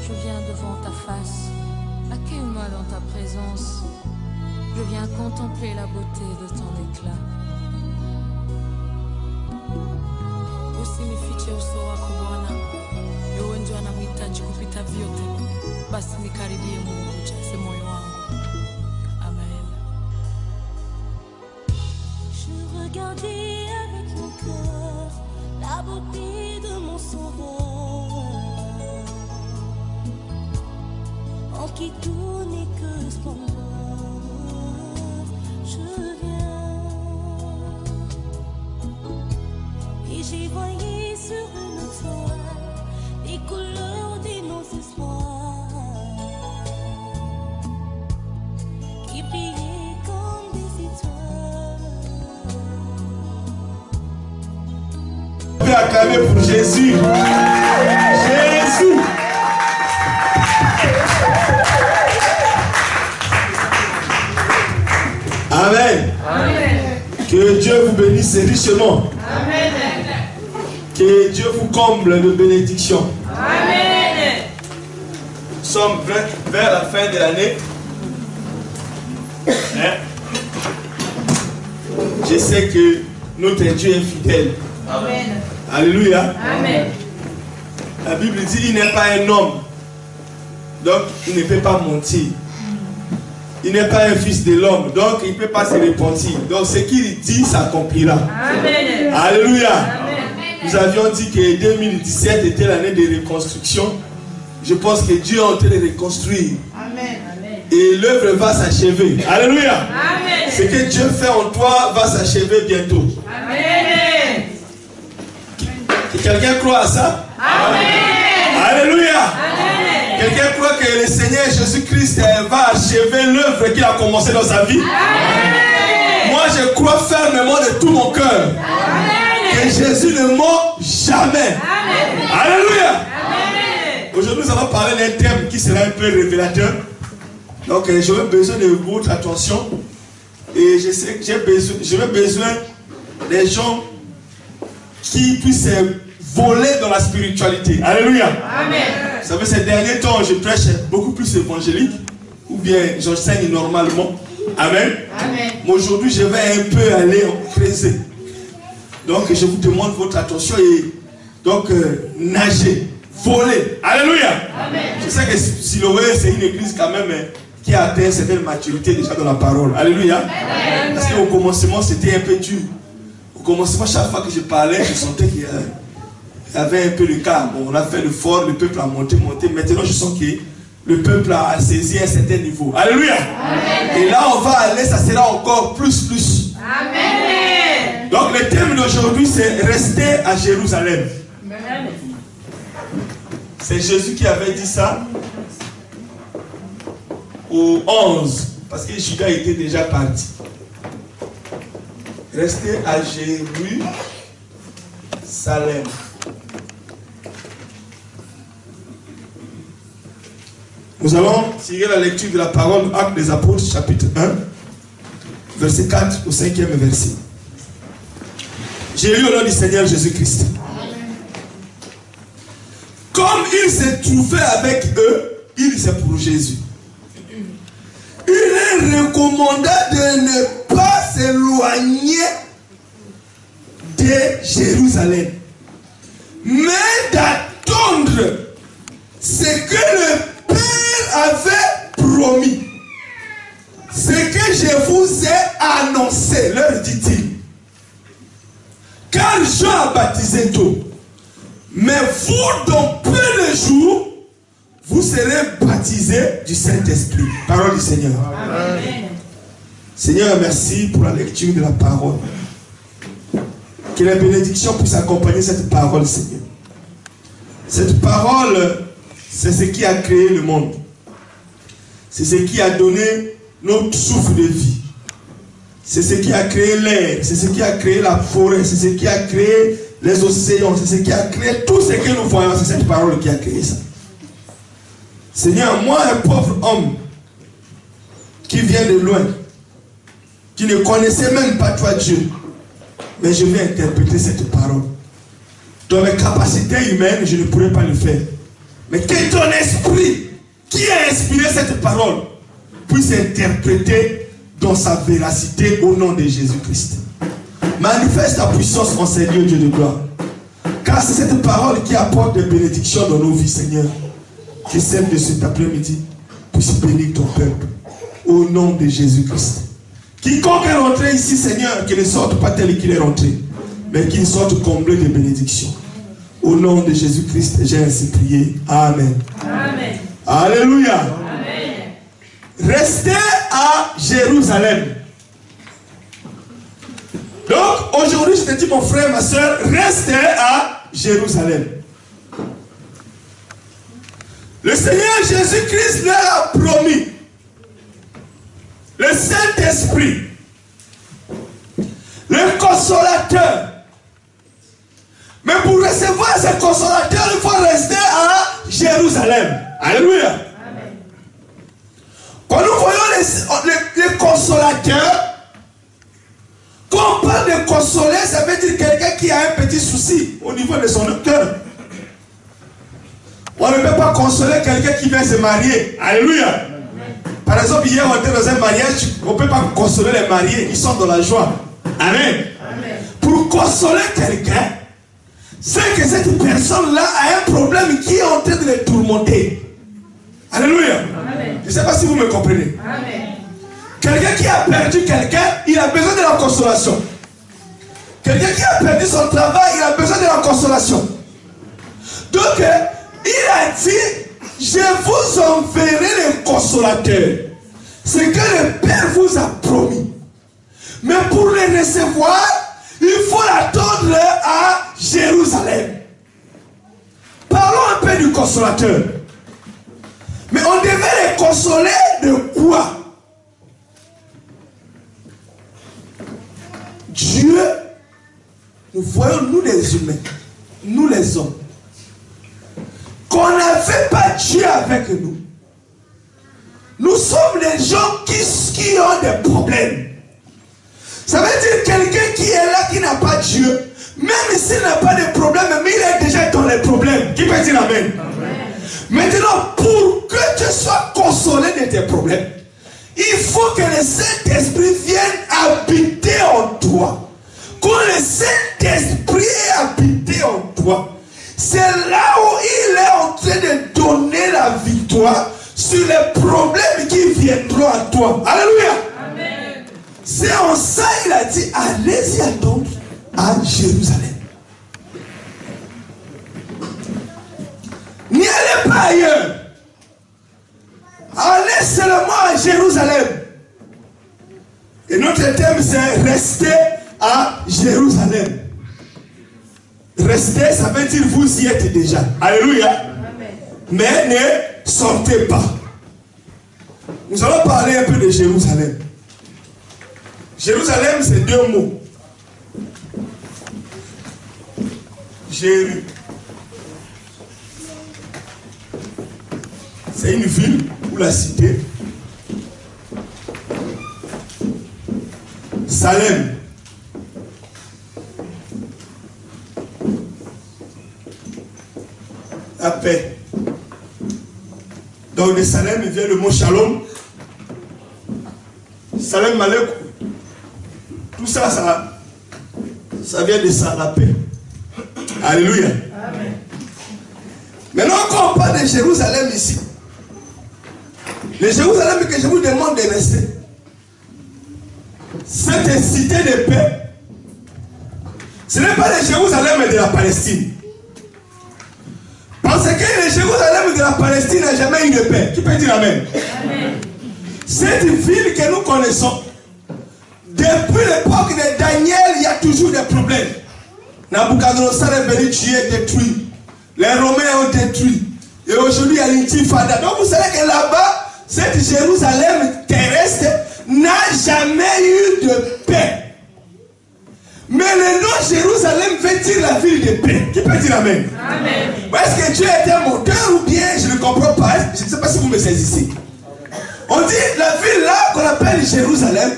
Je viens devant ta face, accueille-moi dans ta présence. Je viens contempler la beauté de ton éclat. Usinifiche uso wako Bwana, wewe ndio anamhitaji kupita vyote. Basi nikaribie Mungu, ujaze moyo wangu. Amen. Je regardais avec mon cœur la beauté de mon sauveur, en qui tout n'est que splendeur. Je viens et j'ai voyé sur une toile les couleurs de nos espoirs qui brillaient comme des étoiles. On peut acclamer pour Jésus. Jésus. Amen. Amen. Que Dieu vous bénisse richement. Amen. Que Dieu vous comble de bénédictions. Amen. Nous sommes vers la fin de l'année. Hein? Je sais que notre Dieu est fidèle. Amen. Alléluia. Amen. La Bible dit il n'est pas un homme. Donc il ne peut pas mentir. Il n'est pas un fils de l'homme. Donc il ne peut pas se repentir. Donc ce qu'il dit s'accomplira. Amen. Alléluia. Amen. Nous avions dit que 2017 était l'année de reconstruction. Je pense que Dieu est en train de reconstruire. Amen. Et l'œuvre va s'achever. Alléluia. Amen. Ce que Dieu fait en toi va s'achever bientôt. Amen. Quelqu'un croit à ça? Amen. Alléluia. Amen. Quelqu'un croit que le Seigneur Jésus-Christ va achever l'œuvre qu'il a commencée dans sa vie? Amen. Moi je crois fermement de tout mon cœur que Jésus ne ment jamais. Amen. Alléluia. Amen. Aujourd'hui nous allons parler d'un thème qui sera un peu révélateur. Donc j'aurai besoin de votre attention. Et je sais que j'aurai besoin des gens qui puissent voler dans la spiritualité. Alléluia. Amen. Vous savez, ces derniers temps, je prêche beaucoup plus évangélique. Ou bien j'enseigne normalement. Amen. Amen. Mais aujourd'hui, je vais un peu aller creuser. Donc, je vous demande votre attention et donc nager, voler. Alléluia. Amen. Je sais que Siloé, c'est une église quand même qui a atteint une certaine maturité déjà dans la parole. Alléluia. Amen. Parce qu'au commencement, c'était un peu dur. Au commencement, chaque fois que je parlais, je sentais qu'il y avait un peu le cas. Bon, on a fait le fort, le peuple a monté. Maintenant, je sens que le peuple a saisi un certain niveau. Alléluia. Amen. Et là, on va aller, ça sera encore plus. Amen. Donc, le thème d'aujourd'hui, c'est rester à Jérusalem. Amen. C'est Jésus qui avait dit ça au 11. Parce que Judas était déjà parti. Rester à Jérusalem. Nous allons tirer la lecture de la parole Actes des Apôtres, chapitre 1, verset 4 au 5e verset. J'ai lu au nom du Seigneur Jésus-Christ. Comme il se trouvait avec eux, il c'est pour Jésus. Il leur recommanda de ne pas s'éloigner de Jérusalem, mais d'attendre ce que le Père avait promis. Ce que je vous ai annoncé, leur dit-il. Car Jean a baptisé d'eau. Mais vous, dans peu de jours, vous serez baptisés du Saint-Esprit. Parole du Seigneur. Amen. Seigneur, merci pour la lecture de la parole. Que la bénédiction puisse accompagner cette parole, Seigneur. Cette parole, c'est ce qui a créé le monde. C'est ce qui a donné notre souffle de vie. C'est ce qui a créé l'air. C'est ce qui a créé la forêt. C'est ce qui a créé les océans. C'est ce qui a créé tout ce que nous voyons. C'est cette parole qui a créé ça. Seigneur, moi, un pauvre homme qui vient de loin, qui ne connaissait même pas toi, Dieu, mais je vais interpréter cette parole. Dans mes capacités humaines, je ne pourrais pas le faire. Mais que ton esprit, qui a inspiré cette parole, puisse interpréter dans sa véracité au nom de Jésus-Christ. Manifeste ta puissance en Seigneur Dieu de gloire. Car c'est cette parole qui apporte des bénédictions dans nos vies, Seigneur. Que celle de cet après-midi puisse bénir ton peuple. Au nom de Jésus-Christ. Quiconque est rentré ici, Seigneur, qu'il ne sorte pas tel qu'il est rentré, mais qu'il sorte comblé de bénédictions. Au nom de Jésus-Christ, j'ai ainsi prié. Amen. Amen. Alléluia. Amen. Restez à Jérusalem. Donc, aujourd'hui, je te dis, mon frère, ma soeur, restez à Jérusalem. Le Seigneur Jésus-Christ leur a promis le Saint-Esprit, le Consolateur. Mais pour recevoir ce Consolateur, il faut rester à Jérusalem. Alléluia. Amen. Quand nous voyons les consolateurs, quand on parle de consoler, ça veut dire quelqu'un qui a un petit souci au niveau de son cœur. On ne peut pas consoler quelqu'un qui vient se marier. Alléluia. Par exemple, hier on était dans un mariage, on ne peut pas consoler les mariés, ils sont dans la joie. Amen. Amen. Pour consoler quelqu'un, c'est que cette personne-là a un problème qui est en train de les tourmenter. Alléluia. Amen. Je ne sais pas si vous me comprenez. Amen. Quelqu'un qui a perdu quelqu'un, il a besoin de la consolation. Quelqu'un qui a perdu son travail, il a besoin de la consolation. Donc, il a dit, je vous enverrai le consolateur. C'est que le Père vous a promis. Mais pour le recevoir, il faut l'attendre à Jérusalem. Parlons un peu du consolateur. Mais on devait les consoler de quoi? Dieu, nous voyons, nous les humains, nous les hommes, qu'on n'avait pas Dieu avec nous. Nous sommes les gens qui ont des problèmes. Ça veut dire quelqu'un qui est là, qui n'a pas Dieu, même s'il n'a pas de problème, mais il est déjà dans les problèmes. Qui peut dire amen? Amen. Maintenant, pour que tu sois consolé de tes problèmes, il faut que le Saint-Esprit vienne habiter en toi. Quand le Saint-Esprit est habité en toi, c'est là où il est en train de donner la victoire sur les problèmes qui viendront à toi. Alléluia. Amen. C'est en ça il a dit, allez-y attendre à Jérusalem. N'y allez pas ailleurs. Allez seulement à Jérusalem. Et notre thème c'est rester à Jérusalem. Rester, ça veut dire vous y êtes déjà. Alléluia. Amen. Mais ne sortez pas. Nous allons parler un peu de Jérusalem. Jérusalem, c'est deux mots. Jéru. C'est une ville ou la cité. Salem. La paix. Donc de Salem, il vient le mot Shalom. Salem Malek. Tout ça, ça vient de ça, la paix. Alléluia. Amen. Maintenant, quand on parle de Jérusalem ici, le Jérusalem que je vous demande de rester, cette cité de paix, ce n'est pas le Jérusalem de la Palestine. Parce que le Jérusalem de la Palestine n'a jamais eu de paix. Qui peut dire amen? Amen. Cette ville que nous connaissons, depuis l'époque de Daniel, il y a toujours des problèmes. Nabucodonosor est venu tuer, détruit. Les Romains ont détruit. Et aujourd'hui, il y a l'intifada. Donc vous savez que là-bas, cette Jérusalem terrestre n'a jamais eu de paix. Mais le nom Jérusalem veut dire la ville de paix. Qui peut dire amen? Amen. Est-ce que Dieu est un moteur ou bien je ne comprends pas? Je ne sais pas si vous me saisissez. On dit la ville là qu'on appelle Jérusalem,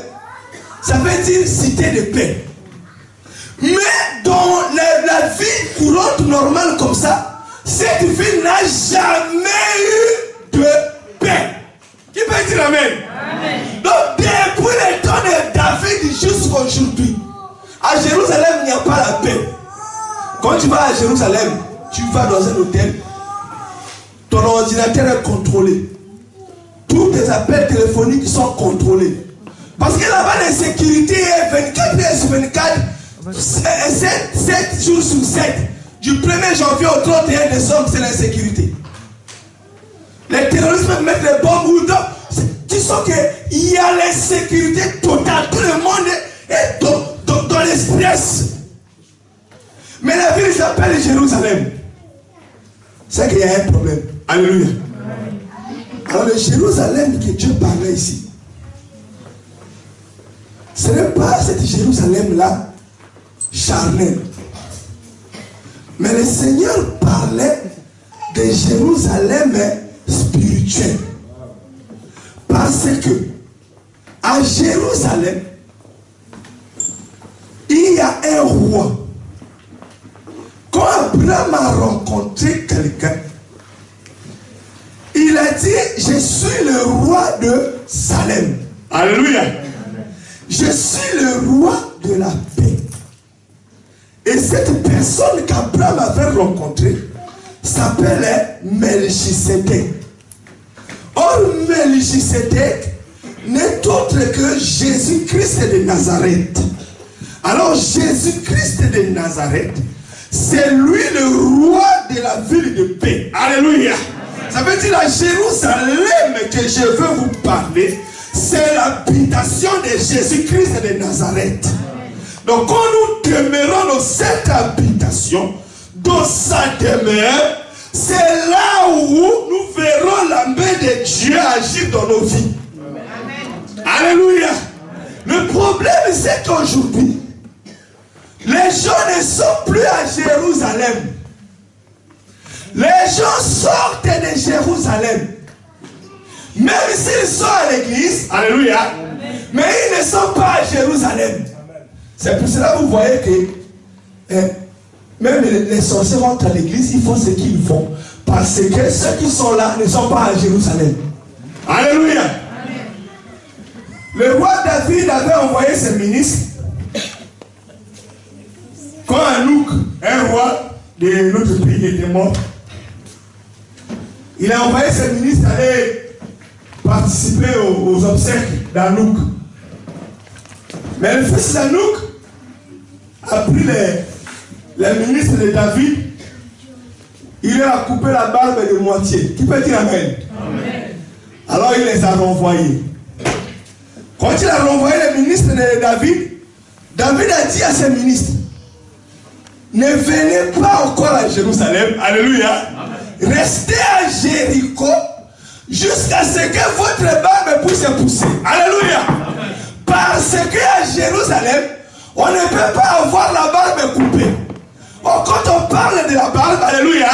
ça veut dire cité de paix. Mais dans la vie courante normale comme ça, cette ville n'a jamais eu de paix. Qui peut dire amen? Amen. Donc depuis le temps de David jusqu'à aujourd'hui, à Jérusalem, il n'y a pas la paix. Quand tu vas à Jérusalem, tu vas dans un hôtel, ton ordinateur est contrôlé. Tous tes appels téléphoniques sont contrôlés. Parce que là-bas, l'insécurité est 24 heures sur 24, 7 jours sur 7. Du 1er janvier au 31 décembre, c'est l'insécurité. Les terroristes peuvent mettre les bombes ou d'autres. Tu sens qu'il y a l'insécurité totale. Tout le monde est dans le stress. Mais la ville s'appelle Jérusalem. C'est qu'il y a un problème. Alléluia. Alors le Jérusalem que Dieu parlait ici, ce n'est pas cette Jérusalem-là charnelle. Mais le Seigneur parlait de Jérusalem spirituel. Parce que à Jérusalem, il y a un roi. Quand Abraham a rencontré quelqu'un, il a dit, je suis le roi de Salem. Alléluia. Je suis le roi de la paix. Et cette personne qu'Abraham avait rencontrée s'appelait Melchisédek. Or, Melchisédek n'est autre que Jésus-Christ de Nazareth. Alors, Jésus-Christ de Nazareth, c'est lui le roi de la ville de paix. Alléluia. Ça veut dire la Jérusalem que je veux vous parler, c'est l'habitation de Jésus-Christ de Nazareth. Donc quand nous demeurons dans cette habitation, dans sa demeure, c'est là où nous verrons la main de Dieu agir dans nos vies. Amen. Alléluia. Le problème c'est qu'aujourd'hui, les gens ne sont plus à Jérusalem. Les gens sortent de Jérusalem. Même s'ils sont à l'église, alléluia, mais ils ne sont pas à Jérusalem. C'est pour cela que vous voyez que même les sorciers rentrent à l'église, ils font ce qu'ils font. Parce que ceux qui sont là ne sont pas à Jérusalem. Alléluia. Le roi David avait envoyé ses ministres. Quand Anouk, un roi de notre pays, était mort, il a envoyé ses ministres aller participer aux obsèques d'Anouk. Mais le fils d'Anouk a pris les ministres de David, il leur a coupé la barbe de moitié. Qui peut dire amen? Amen. Alors il les a renvoyés. Quand il a renvoyé les ministres de David, David a dit à ses ministres, ne venez pas encore à Jérusalem, alléluia, restez à Jéricho jusqu'à ce que votre barbe puisse pousser. Alléluia. Parce qu'à Jérusalem, on ne peut pas avoir la barbe coupée. Or, quand on parle de la barbe, alléluia,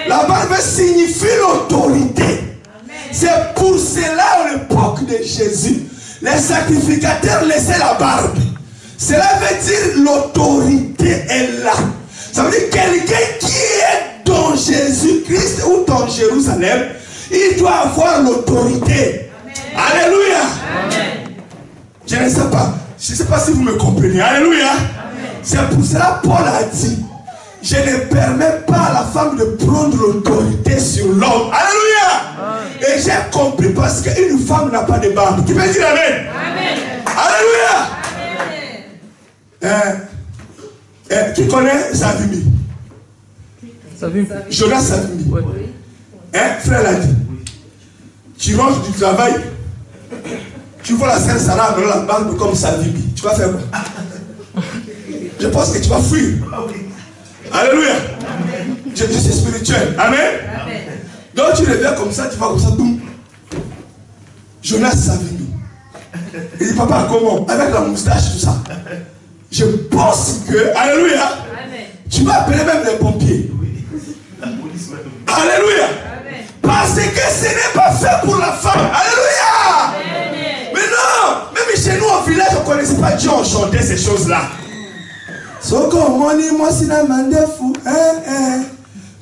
la barbe signifie l'autorité. C'est pour cela, à l'époque de Jésus, les sacrificateurs laissaient la barbe. Cela veut dire l'autorité est là. Ça veut dire quelqu'un qui est dans Jésus-Christ ou dans Jérusalem, il doit avoir l'autorité. Alléluia. Amen. Je ne sais pas si vous me comprenez. Alléluia. C'est pour cela Paul a dit, je ne permets pas à la femme de prendre l'autorité sur l'homme. Alléluia. Amen. Et j'ai compris parce qu'une femme n'a pas de barbe. Qui peut dire amen? Amen. Alléluia. Qui connaît Savimbi? Jonas Savimbi. Oui. Frère l'a dit. Tu rentres du travail, tu vois la sœur Sarah avec la barbe comme Savimbi. Tu vas faire quoi? Je pense que tu vas fuir. Alléluia. Je suis spirituel. Amen. Amen. Donc tu reviens comme ça, tu vas comme ça, boum. Jonas Savimbi. Il dit, papa, comment? Avec la moustache, tout ça. Je pense que, alléluia, amen, tu vas appeler même les pompiers. La police même. Alléluia. Amen. Parce que ce n'est pas fait pour la femme. Alléluia. Amen. Mais non, même chez nous au village, on ne connaissait pas Dieu, on chantait ces choses-là. Soko moni moi si na mandefu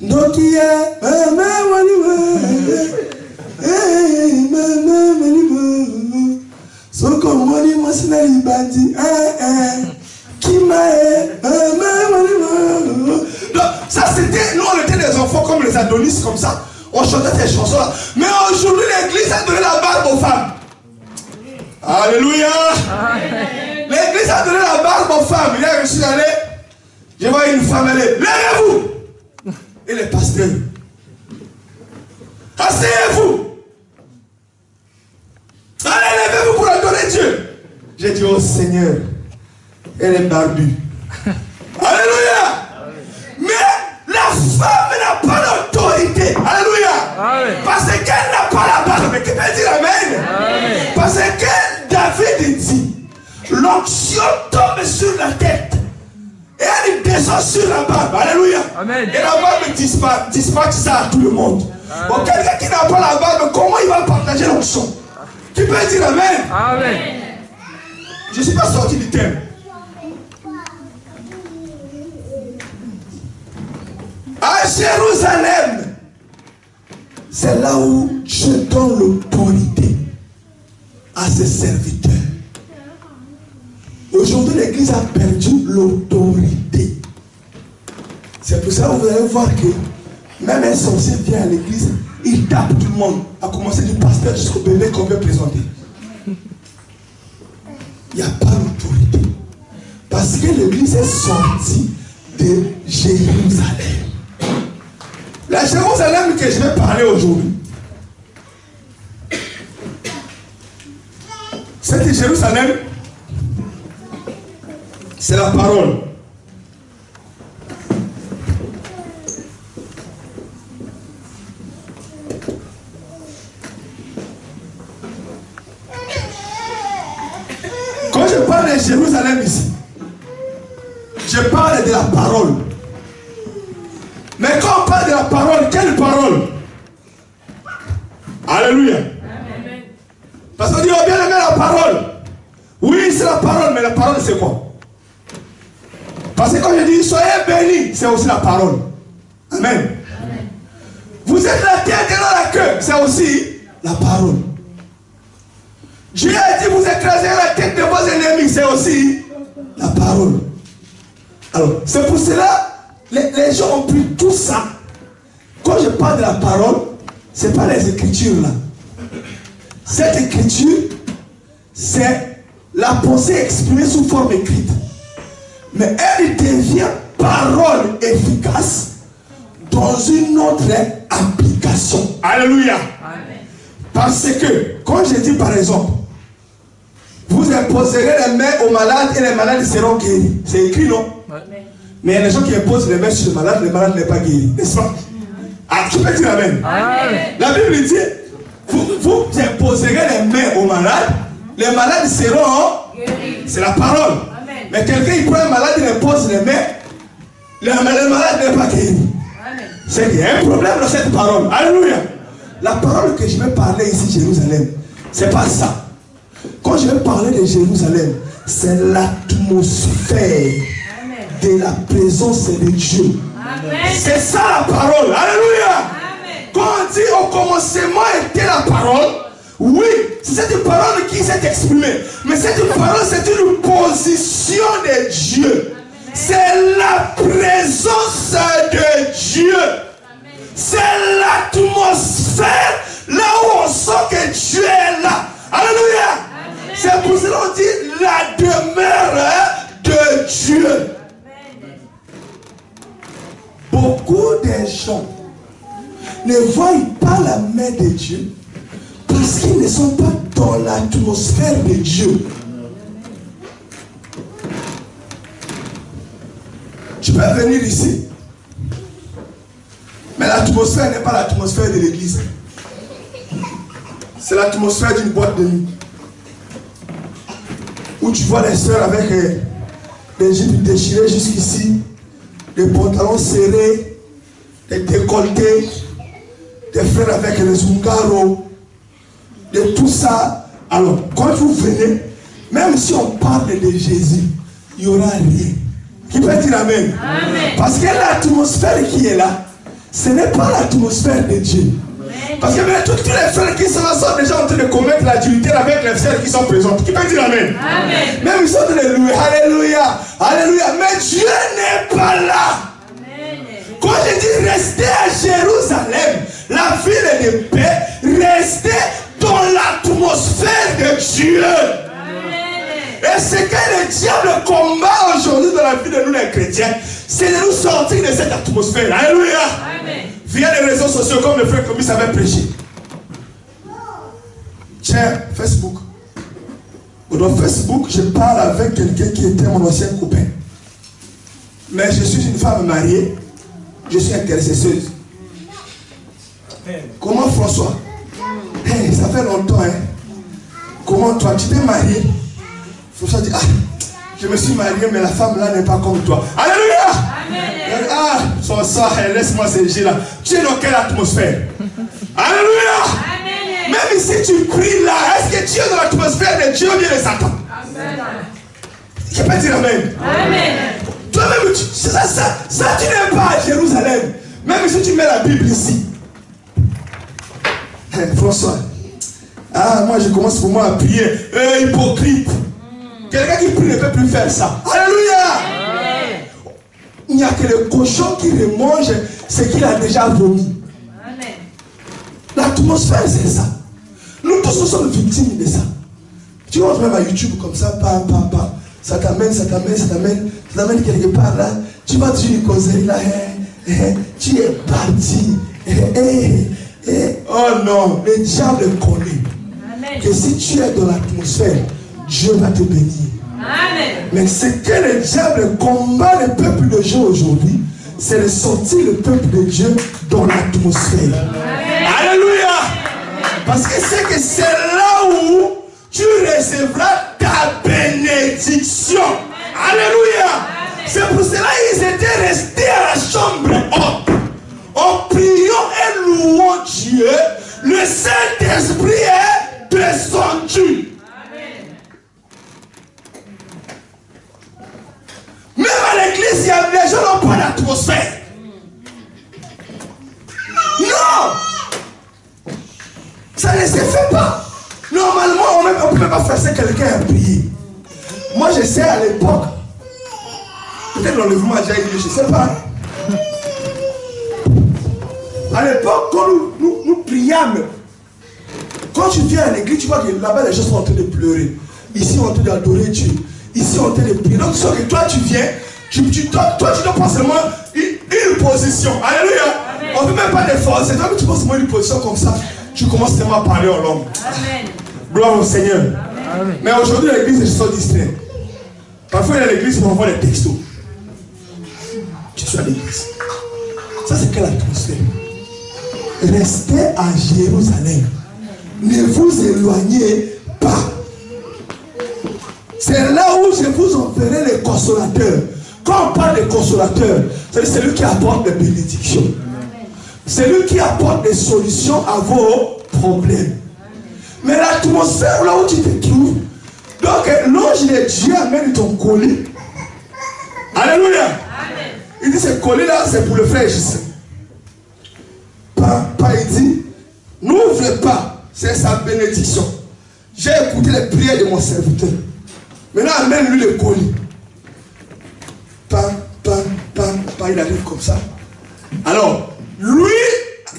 Nokia, so comme on dit, moi c'est la libandi. Qui m'a ça c'était, nous on était des enfants comme les Adonis comme ça. On chantait ces chansons là. Mais aujourd'hui l'église a donné la barbe aux femmes. Alléluia. L'église a donné la barbe aux femmes. Hier je suis allé, je vois une femme aller. Levez-vous. Et les pasteurs. Asseyez-vous. Allez, levez-vous pour adorer Dieu. J'ai dit, oh Seigneur, elle est barbue. Alléluia. Mais la femme n'a pas l'autorité. Alléluia. Parce qu'elle n'a pas la barbe. Mais qui peut dire amen? Parce que David dit, l'onction tombe sur la tête. Et elle descend sur la barbe. Alléluia. Amen. Et la barbe dispatche ça à tout le monde. Bon, quelqu'un qui n'a pas la barbe, comment il va partager l'onction? Qui peut dire amen? Amen. Je ne suis pas sorti du thème. À Jérusalem, c'est là où je donne l'autorité à ses serviteurs. Aujourd'hui, l'église a perdu l'autorité. C'est pour ça que vous allez voir que même un sorcier vient à l'église, il tape tout le monde, à commencer du pasteur jusqu'au bébé qu'on veut présenter. Il n'y a pas l'autorité. Parce que l'église est sortie de Jérusalem. La Jérusalem que je vais parler aujourd'hui, cette Jérusalem, c'est la parole. Quand je parle de Jérusalem ici, je parle de la parole. Mais quand on parle de la parole, quelle parole? Alléluia. Amen. Parce qu'on dit, on bien aimé la parole. Oui, c'est la parole, mais la parole c'est quoi? Parce que quand je dis, soyez bénis, c'est aussi la parole. Amen. Amen. Vous êtes la tête et non la queue, c'est aussi la parole. Dieu a dit, vous écrasez la tête de vos ennemis, c'est aussi la parole. Alors, c'est pour cela, les gens ont pris tout ça. Quand je parle de la parole, ce n'est pas les écritures là. Cette écriture, c'est la pensée exprimée sous forme écrite. Mais elle devient parole efficace dans une autre application. Alléluia. Amen. Parce que, quand je dis par exemple, vous imposerez les mains aux malades et les malades seront guéris. C'est écrit, non? Amen. Mais il y a des gens qui imposent les mains sur le malade n'est pas guéri. N'est-ce pas? Ah, tu peux dire amen. Amen. La Bible dit, vous imposerez les mains aux malades, les malades seront guéris. C'est la parole. Amen. Mais quelqu'un il prend un malade, il impose les mains, le malade n'est pas guéri. C'est qu'il y a un problème dans cette parole. Alléluia. La parole que je vais parler ici, Jérusalem, c'est pas ça. Quand je vais parler de Jérusalem, c'est l'atmosphère de la présence de Dieu. C'est ça la parole. Alléluia. Amen. Quand on dit au commencement était la parole, oui, c'est cette parole qui s'est exprimée. Mais cette parole, c'est une position de Dieu. C'est la présence de Dieu. C'est l'atmosphère là où on sent que Dieu est là. Alléluia. C'est pour cela qu'on dit la demeure de Dieu. Beaucoup de gens ne voient pas la main de Dieu parce qu'ils ne sont pas dans l'atmosphère de Dieu. Tu peux venir ici, mais l'atmosphère n'est pas l'atmosphère de l'église. C'est l'atmosphère d'une boîte de nuit où tu vois les sœurs avec des jupes déchirées jusqu'ici, des pantalons serrés, des décolletés, des frères avec les zungaros, de tout ça. Alors, quand vous venez, même si on parle de Jésus, il n'y aura rien. Qui peut dire amen? Amen. Parce que l'atmosphère qui est là, ce n'est pas l'atmosphère de Dieu. Parce que tous les frères qui sont là sont déjà en train de commettre l'adultère avec les frères qui sont présents. Qui peut dire Amen? Amen. Même ils sont en train de louer. Alléluia. Alléluia. Mais Dieu n'est pas là. Amen. Quand je dis rester à Jérusalem, la ville de paix, restez dans l'atmosphère de Dieu. Et ce que le diable combat aujourd'hui dans la vie de nous les chrétiens, c'est de nous sortir de cette atmosphère. Alléluia. Amen. Via les réseaux sociaux comme le frère Comis avait prêché. Tiens, Facebook. Dans Facebook, je parle avec quelqu'un qui était mon ancien copain. Mais je suis une femme mariée. Je suis intercesseuse. Comment François? Hey, ça fait longtemps, hein? Comment toi? Tu t'es marié? François dit, ah, je me suis marié, mais la femme là n'est pas comme toi. Alléluia! Amen. Ah, son sang, laisse-moi ces G là. Tu es dans quelle atmosphère? Alléluia! Amen. Même si tu pries là, est-ce que tu es dans l'atmosphère de Dieu ou bien de Satan? Amen. Je peux dire Amen. Amen. Toi-même, ça tu n'es pas à Jérusalem. Même si tu mets la Bible ici. Hey, François. Ah, moi je commence pour moi à prier. Hypocrite. Quelqu'un qui prie ne peut plus faire ça. Alléluia. Amen. Il n'y a que le cochon qui le mange ce qu'il a déjà vomi. L'atmosphère c'est ça. Nous tous nous sommes victimes de ça. Tu vas même à YouTube comme ça, ça t'amène quelque part là. Tu vas dire une causerie là, tu es parti. Oh non, le diable connaît que si tu es dans l'atmosphère, Dieu va te bénir. Amen. Mais ce que le diable combat le peuple de Dieu aujourd'hui, c'est de sortir le peuple de Dieu dans l'atmosphère. Alléluia. Parce que c'est là où tu recevras ta bénédiction. Alléluia. C'est pour cela qu'ils étaient restés à la chambre haute. En priant et louant Dieu, le Saint-Esprit est descendu. Même à l'église, les gens n'ont pas d'atmosphère. Non! Ça ne se fait pas. Normalement, on ne peut même pas forcer quelqu'un à prier. Moi, je sais à l'époque, peut-être l'enlèvement a déjà eu lieu, je ne sais pas. À l'époque, quand nous priâmes, quand tu viens à l'église, tu vois que là-bas, les gens sont en train de pleurer. Ici, on est en train d'adorer Dieu. Ici, on est en train de prier. Donc, que toi, tu viens, tu dois prendre seulement une position. Alléluia. Amen. On ne peut même pas te forcer. Toi, tu prends seulement une position comme ça. Tu commences seulement à parler en langue. Amen. Gloire au Seigneur. Amen. Mais aujourd'hui, l'église, ils sont distraits. Parfois, il y a l'église, on envoie des textos. Tu suis à l'église. Ça, c'est quelle atmosphère? Restez à Jérusalem. Ne vous éloignez pas. C'est là où je vous enverrai les consolateurs. Quand on parle de consolateur, c'est celui qui apporte des bénédictions. C'est lui qui apporte des solutions à vos problèmes. Mais l'atmosphère là où tu te trouves, donc l'ange de Dieu amène ton colis. Alléluia. Amen. Il dit ce colis là c'est pour le frère Justin. Il dit, n'ouvre pas, c'est sa bénédiction. J'ai écouté les prières de mon serviteur. Maintenant, amène-lui le colis. Il arrive comme ça. Alors, lui,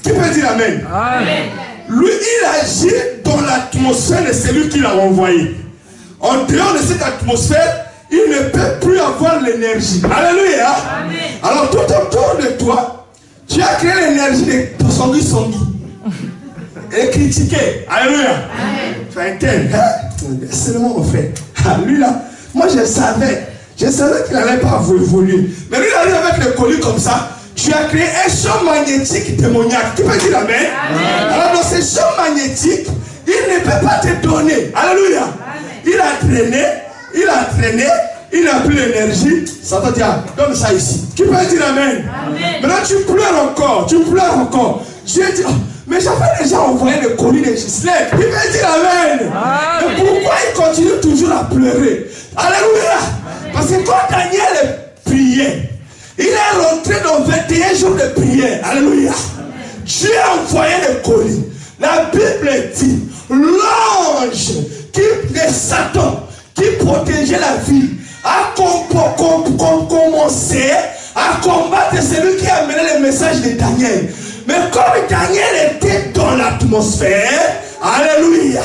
qui peut dire Amen? Amen. Lui, il agit dans l'atmosphère de celui qui l'a envoyé. En dehors de cette atmosphère, il ne peut plus avoir l'énergie. Alléluia. Amen. Alors, tout autour de toi, tu as créé l'énergie de Songui. Et critiquer. Alléluia. Amen. Tu as un tel. C'est le mon frère. Lui là, moi je savais qu'il n'allait pas évoluer. Mais lui, il arrive avec le colis comme ça. Tu as créé un champ magnétique démoniaque. Tu peux dire Amen? Amen. Alors dans ce champ magnétique, il ne peut pas te donner. Alléluia. Amen. Il a traîné, il n'a plus l'énergie. Ça te dit, donne ça ici. Tu peux dire Amen? Amen. Maintenant tu pleures encore. Dieu dit, oh, mais j'avais déjà envoyé le colis de Gisèle. Il peut dire Amen. Amen. Mais pourquoi il continue toujours à pleurer? Alléluia. Parce que quand Daniel priait, Il est rentré dans 21 jours de prière. Alléluia. Dieu a envoyé le colis. La Bible dit, l'ange de Satan qui protégeait la ville a commencé à combattre celui qui a mené le message de Daniel. Mais comme Daniel était dans l'atmosphère, alléluia,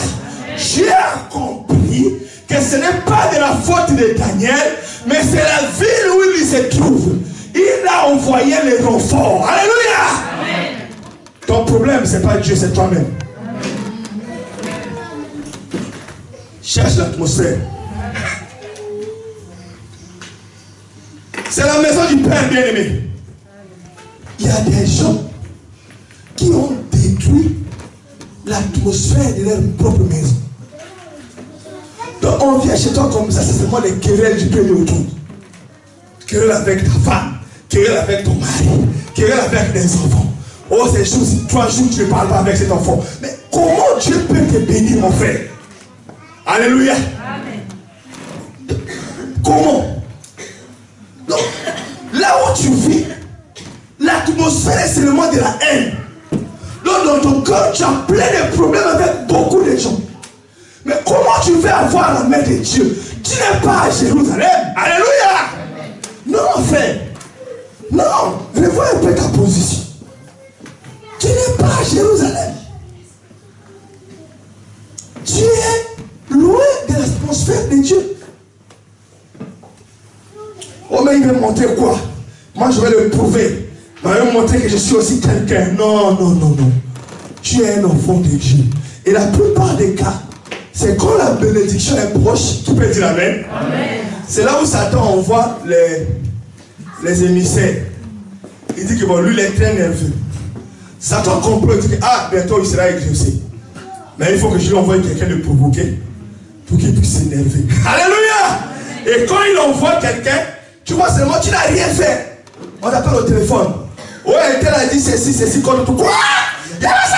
Dieu a compris que ce n'est pas de la faute de Daniel, mais c'est la ville où il se trouve. Il a envoyé les renforts. Alléluia. Amen. Ton problème, ce n'est pas Dieu, c'est toi-même. Cherche l'atmosphère. C'est la maison du Père bien-aimé. Il y a des gens qui ont détruit l'atmosphère de leur propre maison. Donc on vient chez toi comme ça, c'est seulement les querelles du pays autour. Querelle avec ta femme, querelle avec ton mari, querelle avec des enfants. Oh, ces jours, 3 jours, tu ne parles pas avec cet enfant. Mais comment Dieu peut te bénir, mon frère? Alléluia. Amen. Comment? Donc, là où tu vis, l'atmosphère est seulement de la haine. Donc, dans ton cœur, tu as plein de problèmes avec beaucoup de gens. Mais comment tu veux avoir la main de Dieu? Tu n'es pas à Jérusalem. Alléluia. Non, frère. Non. Revois un peu ta position. Tu n'es pas à Jérusalem. Tu es loin de l'atmosphère de Dieu. Oh, mais il veut montrer quoi? Moi, je vais le prouver. Il va montrer que je suis aussi quelqu'un. Non, non, non, non. Tu es un enfant de Dieu. Et la plupart des cas, c'est quand la bénédiction est proche. Tu peux dire amen. Amen. C'est là où Satan envoie les émissaires. Il dit que bon, lui, il est très nerveux. Satan comprend, il dit que ah, bientôt il sera exaucé. Mais il faut que je lui envoie quelqu'un de provoquer pour qu'il puisse s'énerver. Alléluia. Et quand il envoie quelqu'un, tu vois seulement tu n'as rien fait. On t'appelle au téléphone. Ouais, elle a dit ceci, contre tout. Quoi? Il y a ça,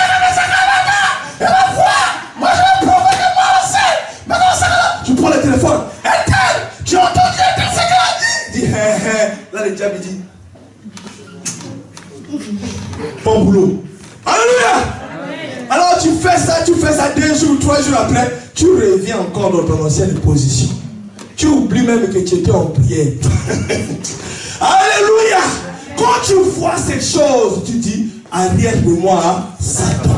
il y a quoi? Moi je vais provoquer moi aussi. Mais comment ça? Tu prends le téléphone. Elle, tu entends Dieu, ce qu'elle a dit. Dit, là le diable dit. Bon boulot. Alléluia. Amen. Alors tu fais ça 2 jours, 3 jours après, tu reviens encore dans ton ancienne position. Tu oublies même que tu étais en prière. Alléluia. Quand tu vois cette chose, tu dis, arrière de moi, Satan.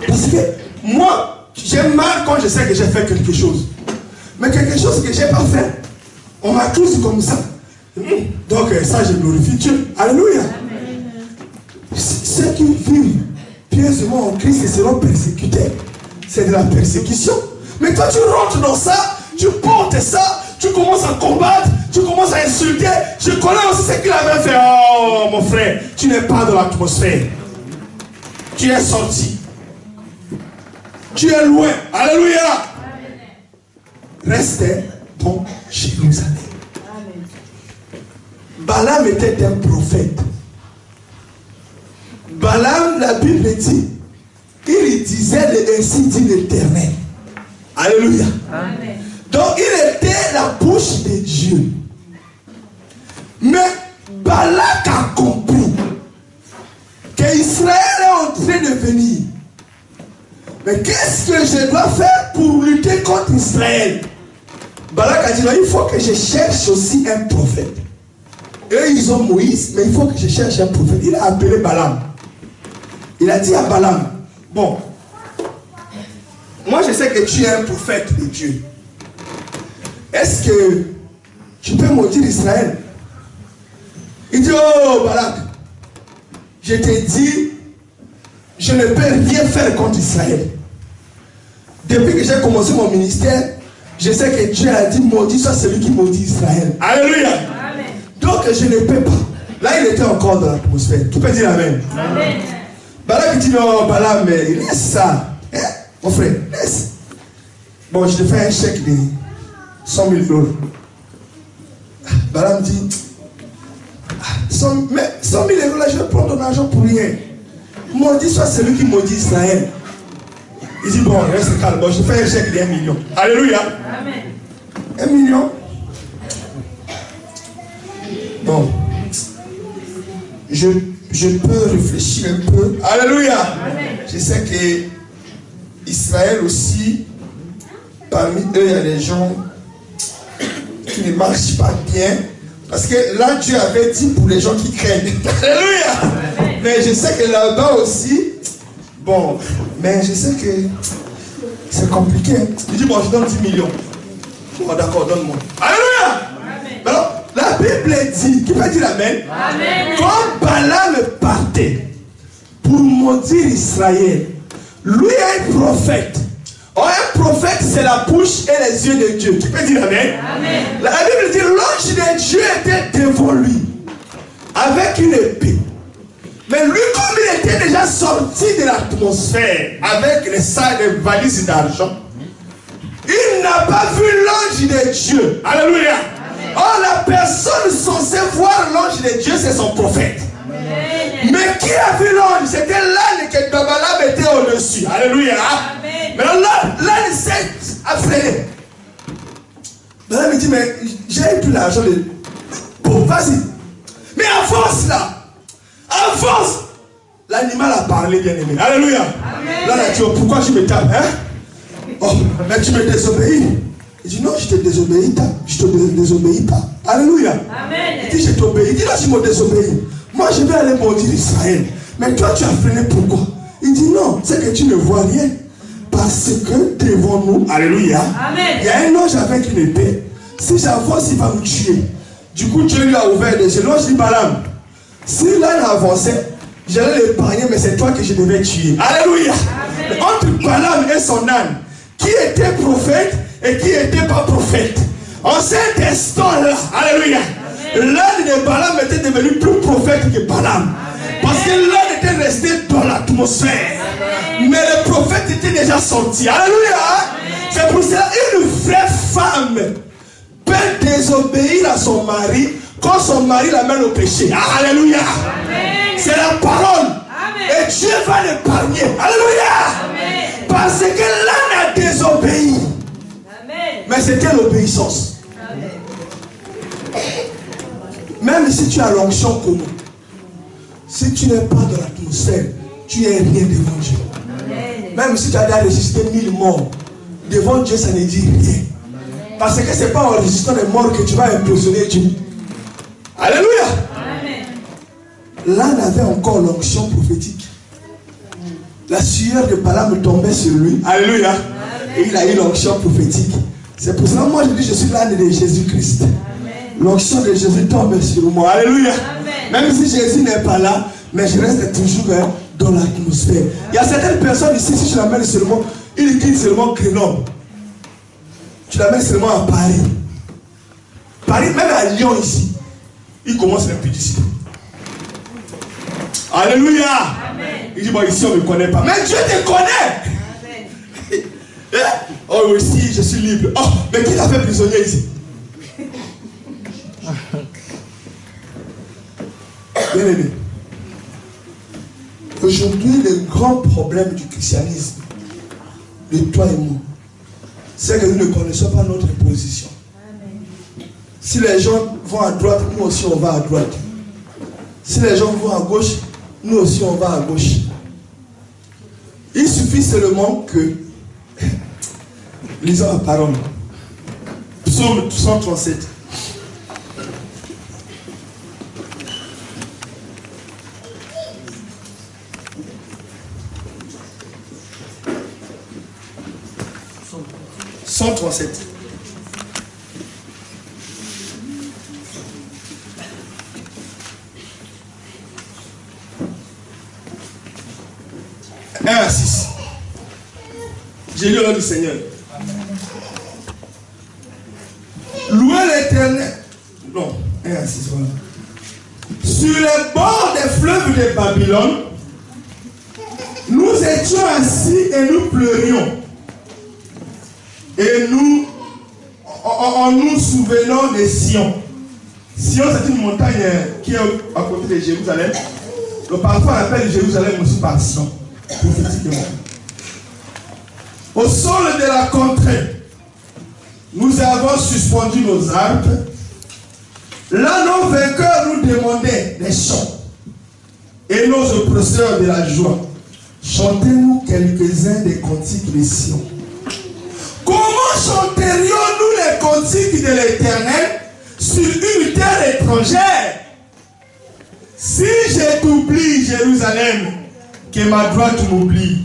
Parce que moi, j'ai mal quand je sais que j'ai fait quelque chose. Mais quelque chose que je n'ai pas fait, on m'accuse comme ça. Donc ça, je glorifie Dieu. Alléluia. Ceux qui vivent pieusement en Christ seront persécutés. C'est de la persécution. Mais quand tu rentres dans ça, tu portes ça, tu commences à combattre, tu commences à insulter. Je connais aussi ce qu'il avait fait. Oh mon frère, tu n'es pas dans l'atmosphère. Tu es sorti. Tu es loin. Alléluia. Restez dans Jérusalem. Balaam était un prophète. Balaam, la Bible dit, il disait ainsi dit l'Éternel. Alléluia. Amen. Donc il était la bouche de Dieu. Mais Balak a compris qu'Israël est en train de venir. Mais qu'est-ce que je dois faire pour lutter contre Israël? Balak a dit non, il faut que je cherche aussi un prophète. Eux ils ont Moïse, mais il faut que je cherche un prophète. Il a appelé Balaam. Il a dit à Balaam, bon, moi je sais que tu es un prophète de Dieu. Est-ce que tu peux maudire Israël? Il dit, oh Balak, je t'ai dit, je ne peux rien faire contre Israël. Depuis que j'ai commencé mon ministère, je sais que Dieu a dit, maudit soit celui qui maudit Israël. Alléluia. Amen. Donc je ne peux pas. Là il était encore dans l'atmosphère. Tu peux dire amen. Amen. Balak dit non, Balaam, mais laisse ça. Hein? Mon frère, laisse. Bon, je te fais un chèque de 100 000 $. Balaam dit 100 000 € là, je vais prendre ton argent pour rien. Maudit soit celui qui maudit Israël. Il dit bon, reste calme. Bon, je te fais un chèque de 1 million. Alléluia. Amen. 1 million. Bon. je peux réfléchir un peu. Alléluia. Amen. Je sais que Israël aussi, parmi eux, il y a des gens qui ne marchent pas bien. Parce que là, Dieu avait dit pour les gens qui craignent. Alléluia. Amen. Mais je sais que là-bas aussi, bon, mais je sais que c'est compliqué. Il dit, bon, je donne 10 millions. Bon, d'accord, donne-moi. Alléluia. Amen. Alors, la Bible dit, qui peut dire Amen? Amen. Quand Balaam partait pour maudire Israël, lui est un prophète. Or, un prophète, c'est la bouche et les yeux de Dieu. Qui peut dire Amen? Amen. La Bible dit, l'ange de Dieu était devant lui, avec une épée. Mais lui, comme il était déjà sorti de l'atmosphère, avec les sacs, les valises d'argent, il n'a pas vu l'ange de Dieu. Alléluia. Or, la personne censée voir l'ange de Dieu, c'est son prophète. Amen. Mais qui a vu l'ange? C'était l'âne que Balaam était au-dessus. Alléluia. Amen. Mais l'âne s'est affréné. Balaam me dit, mais j'ai plus l'argent de... Bon, vas-y. Mais avance là. Avance. L'animal a parlé, bien aimé. Alléluia. Amen. Là, il a dit, oh, pourquoi tu me tapes, hein? Oh, mais tu me désobéis. Il dit, non, je te désobéis pas. Je te désobéis pas. Alléluia. Amen. Il dit, je t'obéis. Il dit, là, tu me désobéis. Moi, je vais aller maudire Israël. Mais toi, tu as freiné pourquoi? Il dit, non, c'est que tu ne vois rien. Parce que devant nous, alléluia, Amen. il y a un ange avec une épée. Si j'avance, il va nous tuer. Du coup, Dieu lui a ouvert les yeux. L'ange dit, Balaam, si l'âne avançait, j'allais l'épargner, mais c'est toi que je devais tuer. Alléluia. Amen. Entre Balaam et son âne, qui était prophète et qui n'était pas prophète. En cet instant-là, alléluia, l'âne de Balaam était devenu plus prophète que Balaam. Parce que l'âne était resté dans l'atmosphère. Mais le prophète était déjà sorti. Alléluia. C'est pour cela une vraie femme peut désobéir à son mari quand son mari l'amène au péché. Alléluia. C'est la parole. Amen. Et Dieu va l'épargner. Alléluia. Amen. Parce que l'âne a désobéi. Amen. Mais c'était l'obéissance. Amen. Même si tu as l'onction comme nous, si tu n'es pas dans l'atmosphère, tu es rien devant Dieu. Amen. Même si tu as déjà ressuscité 1000 morts, devant Dieu, ça ne dit rien. Parce que ce n'est pas en résistant les morts que tu vas impressionner Dieu. Alléluia. Amen. L'âne avait encore l'onction prophétique. La sueur de Balaam tombait sur lui. Alléluia. Et il a eu l'onction prophétique. C'est pour cela que moi je dis, je suis l'âne de Jésus-Christ. L'onction de Jésus tombe sur moi. Alléluia. Amen. Même si Jésus n'est pas là, mais je reste toujours dans l'atmosphère. Il y a certaines personnes ici, si tu l'amènes seulement, il quitte seulement Grenoble. Tu l'amènes seulement à Paris. Paris, même à Lyon ici, il commence l'impudicité. Alléluia. Amen. Il dit, bon, ici on ne me connaît pas. Mais Dieu te connaît. Amen. Oh, ici, je suis libre. Oh, mais qui t'a fait prisonnier ici? Bien aimé. Aujourd'hui, le grand problème du christianisme, de toi et moi, c'est que nous ne connaissons pas notre position. Amen. Si les gens vont à droite, nous aussi on va à droite. Si les gens vont à gauche, nous aussi on va à gauche. Il suffit seulement que, lisons la parole. Psaume 137. « 137. « 1 à 6. J'ai lu au nom du Seigneur. Louez l'Éternel. Non, 1 à 6, voilà. Sur les bords des fleuves de Babylone, nous étions assis et nous pleurions. Et nous, en nous souvenant de Sion. Sion, c'est une montagne qui est à côté de Jérusalem. Donc parfois on appelle Jérusalem aussi par Sion, prophétiquement. Au sol de la contrée, nous avons suspendu nos arcs. Là, nos vainqueurs nous demandaient des chants. et nos oppresseurs de la joie. Chantez-nous quelques-uns des cantiques de Sion. Comment chanterions-nous les cantiques de l'Éternel sur une terre étrangère? Si je t'oublie, Jérusalem, que ma droite m'oublie,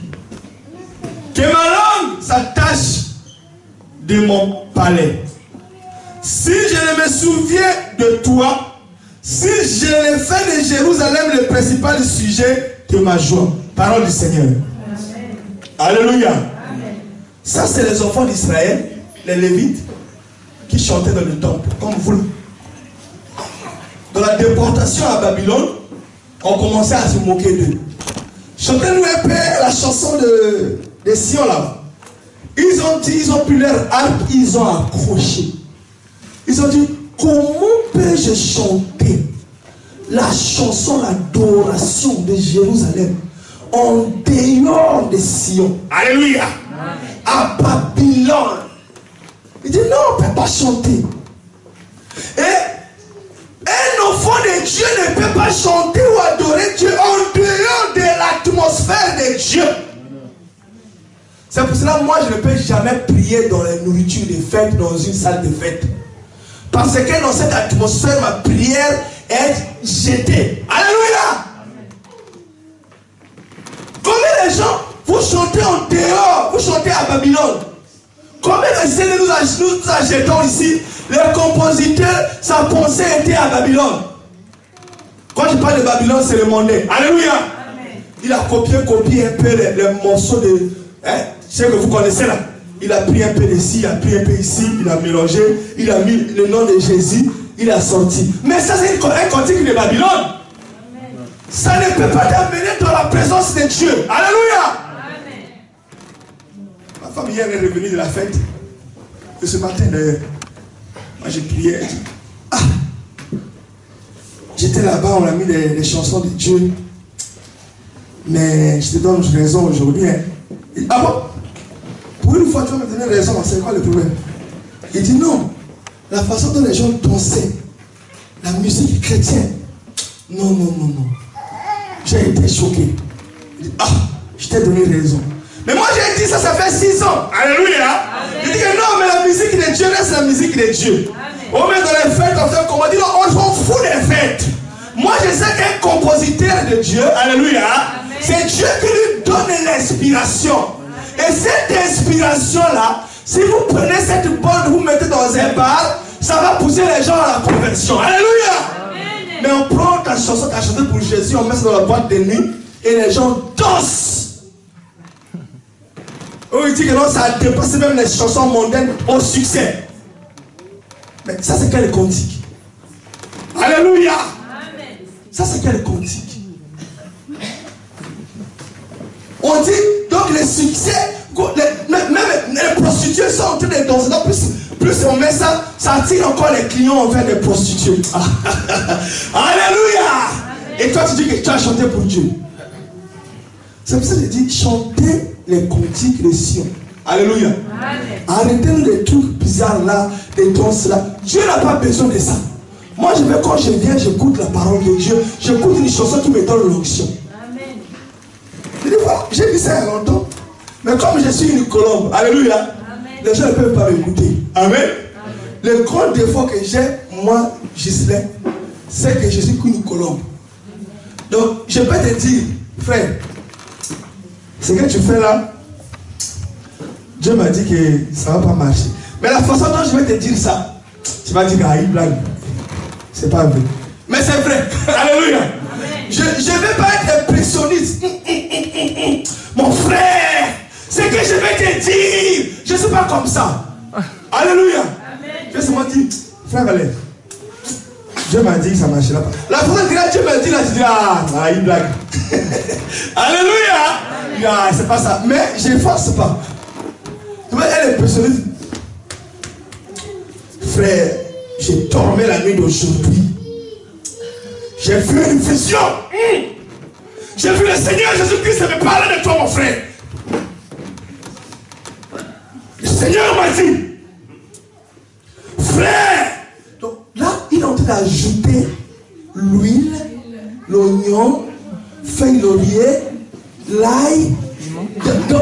que ma langue s'attache de mon palais. Si je ne me souviens de toi, si je ne fais de Jérusalem le principal sujet de ma joie. Parole du Seigneur. Amen. Alléluia. Amen. Ça, c'est les enfants d'Israël, les Lévites, qui chantaient dans le temple, comme vous. Dans la déportation à Babylone, on commençait à se moquer d'eux. Chantez-nous un peu la chanson de Sion là-bas. Ils ont dit, ils ont pris leur arc, ils ont accroché. Ils ont dit, comment peux-je chanter la chanson, l'adoration de Jérusalem en dehors de Sion? Alléluia. Amen. À Babylone. Il dit, non, on ne peut pas chanter. Et un enfant de Dieu ne peut pas chanter ou adorer Dieu en dehors de l'atmosphère de Dieu. C'est pour cela que moi je ne peux jamais prier dans la nourriture de fête, dans une salle de fête. Parce que dans cette atmosphère, ma prière est jetée. Alléluia. Combien de gens, vous chantez en dehors, vous chantez à Babylone? Combien de scènes nous achetons ici? Les compositeurs, sa pensée était à Babylone. Quand je parle de Babylone, c'est le monde. Alléluia. Amen. Il a copié un peu les morceaux de... ce que vous connaissez là. Il a pris un peu d'ici, il a pris un peu ici, il a mélangé, il a mis le nom de Jésus, il a sorti. Mais ça, c'est un cantique de Babylone. Amen. Ça ne peut pas t'amener dans la présence de Dieu. Alléluia. Amen. Ma femme hier est revenue de la fête. Et ce matin, d'ailleurs, moi j'ai prié. Ah, j'étais là-bas, on a mis des chansons de Dieu. Mais je te donne raison aujourd'hui. Hein. Ah bon? Pour une fois, tu vas me donner raison, c'est quoi le problème? Il dit non, la façon dont les gens dansaient, la musique chrétienne, non. J'ai été choqué. Il dit, ah, je t'ai donné raison. Mais moi j'ai dit ça fait 6 ans. Alléluia. Amen. Il dit que non, mais la musique de Dieu reste la musique de Dieu. On met dans les fêtes, on fait comment? Il dit non, on s'en fout des fêtes. Moi je sais qu'un compositeur de Dieu, alléluia, c'est Dieu qui lui donne l'inspiration. Et cette inspiration-là, si vous prenez cette bonne, vous mettez dans un bar, ça va pousser les gens à la conversion. Alléluia. Amen. Mais on prend ta chanson pour Jésus, on met ça dans la boîte de nuit et les gens dansent. On dit que non, ça dépasse même les chansons mondaines au succès. Mais ça, c'est quel cantique? Alléluia. Amen. Ça, c'est quel cantique? On dit, donc les succès, même les prostituées sont en train de danser. Donc plus on met ça, ça attire encore les clients envers les prostituées. Alléluia. Amen. Et toi tu dis que tu as chanté pour Dieu. C'est pour ça que je dis, chantez les cantiques de Sion. Alléluia. Amen. Arrêtez les trucs bizarres là, les danses là. Dieu n'a pas besoin de ça. Moi quand je viens, j'écoute la parole de Dieu. J'écoute une chanson qui me donne l'onction. J'ai dit ça il y a longtemps. Mais comme je suis une colombe, alléluia, amen, les gens ne peuvent pas m'écouter. Amen. Amen. Le grand défaut que j'ai, moi, Gislain, c'est que je suis qu'une colombe. Donc, je peux te dire, frère, ce que tu fais là, Dieu m'a dit que ça ne va pas marcher. Mais la façon dont je vais te dire ça, tu vas dire, ah, il blague. C'est pas vrai. Mais c'est vrai. Alléluia. Je ne vais pas être impressionniste. Mon frère, ce que je vais te dire, je ne suis pas comme ça. Alléluia. Je vais seulement dire, frère Valère, Dieu m'a dit que ça ne marchera pas. La fois que Dieu m'a dit là, je dis, ah, il blague. Alléluia. Ah, c'est pas ça. Mais je ne force pas. Tu vois, elle est impressionniste. Frère, j'ai dormi la nuit d'aujourd'hui. J'ai vu une vision. J'ai vu le Seigneur Jésus-Christ me parler de toi, mon frère. Le Seigneur m'a dit, frère. Donc là, il est en train d'ajouter l'huile, l'oignon, feuille laurier, l'ail. Donc,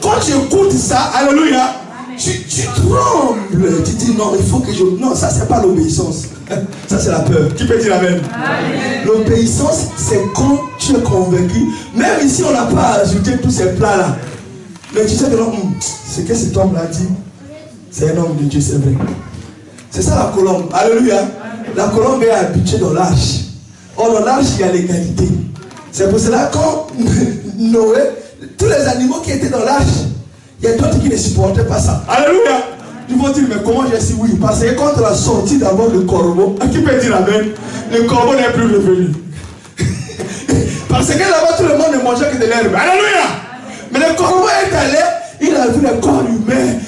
quand tu écoutes ça, alléluia, tu trembles. Tu dis non, il faut que je. Non, ça, c'est pas l'obéissance. Ça, c'est la peur. Qui peut dire amen? L'obéissance, c'est quand tu es convaincu. Même ici, on n'a pas ajouté tous ces plats-là. Mais tu sais que non, ce que cet homme-là dit, c'est un homme de Dieu, c'est vrai. C'est ça la colombe. Alléluia. La colombe est habituée dans l'arche. Or, dans l'arche, il y a l'égalité. C'est pour cela quand Noé, tous les animaux qui étaient dans l'arche, il y a d'autres qui ne supportaient pas ça. Alléluia. Ils vont dire, mais comment j'ai dit oui? Parce que quand on a sorti d'abord le corbeau, qui peut dire amen? Le corbeau n'est plus revenu. Parce que là-bas, tout le monde ne mangeait que de l'herbe. Alléluia. Mais le corbeau est allé, il a vu le corps humain.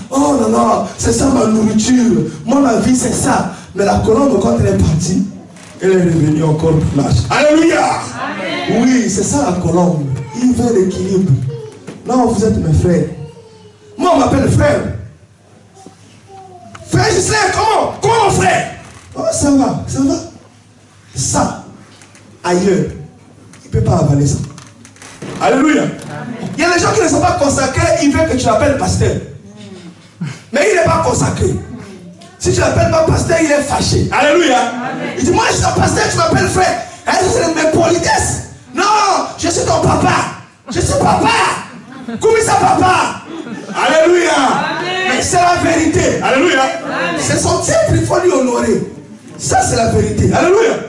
Oh là là, c'est ça ma nourriture. Moi, ma vie, c'est ça. Mais la colombe, quand elle est partie, elle est revenue encore plus large. Alléluia. Amen. Oui, c'est ça la colombe. Il veut l'équilibre. Non, vous êtes mes frères. Moi, on m'appelle frère. Frère Gislain, comment? Comment frère? Oh, ça va, ça va. Ça, ailleurs, il ne peut pas avaler ça. Alléluia. Amen. Il y a des gens qui ne sont pas consacrés, ils veulent que tu l'appelles pasteur. Mais il n'est pas consacré. Si tu l'appelles pas pasteur, il est fâché. Alléluia. Amen. Il dit, moi je suis un pasteur, tu m'appelles frère. C'est mes politesses. Non, je suis ton papa. Je suis papa. Comment ça papa? Alléluia. Amen. Mais c'est la vérité. Alléluia. C'est son titre, il faut lui honorer. Ça c'est la vérité. Alléluia.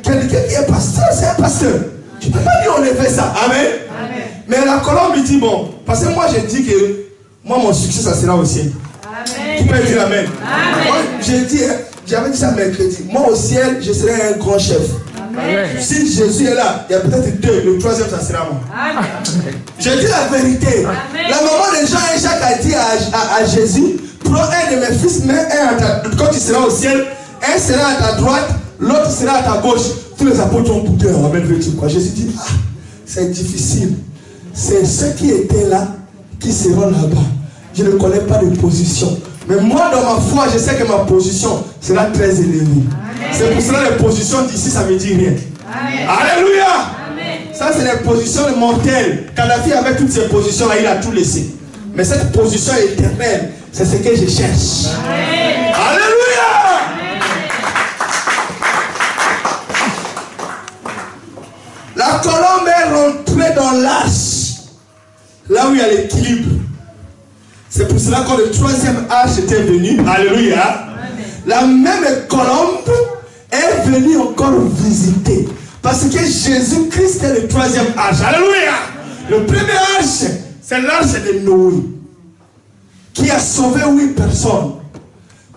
Quelqu'un qui est pasteur, c'est un pasteur. Tu ne peux pas lui enlever ça. Amen. Amen. Mais la colombe il dit, bon, parce que moi j'ai dit que moi mon succès ça sera au ciel. Amen. Tu peux dire amen. Amen. Moi j'ai dit, j'avais dit ça mercredi. Moi au ciel, je serai un grand chef. Amen. Si Jésus est là, il y a peut-être deux, le troisième ça sera moi. Amen. Je dis la vérité. Amen. La maman de Jean et Jacques a dit à Jésus, prends un de mes fils, mets un à ta, quand tu seras au ciel, un sera à ta droite, l'autre sera à ta gauche. Tous les apôtres ont poussé en même temps. Jésus dit, c'est difficile. C'est ceux qui étaient là qui seront là-bas. Je ne connais pas de position. Mais moi, dans ma foi, je sais que ma position sera très élevée. C'est pour cela que les positions d'ici, ça ne me dit rien. Amen. Alléluia. Amen. Ça, c'est les positions mortelles. Kadhafi avait toutes ces positions-là, il a tout laissé. Mais cette position éternelle, c'est ce que je cherche. Amen. Alléluia. Amen. La colombe est rentrée dans l'arche, là où il y a l'équilibre. C'est pour cela que le troisième arche était venu. Alléluia. Amen. La même colombe est venue encore visiter. Parce que Jésus-Christ est le troisième arche. Alléluia. Le premier arche, c'est l'arche de Noé, qui a sauvé 8 personnes.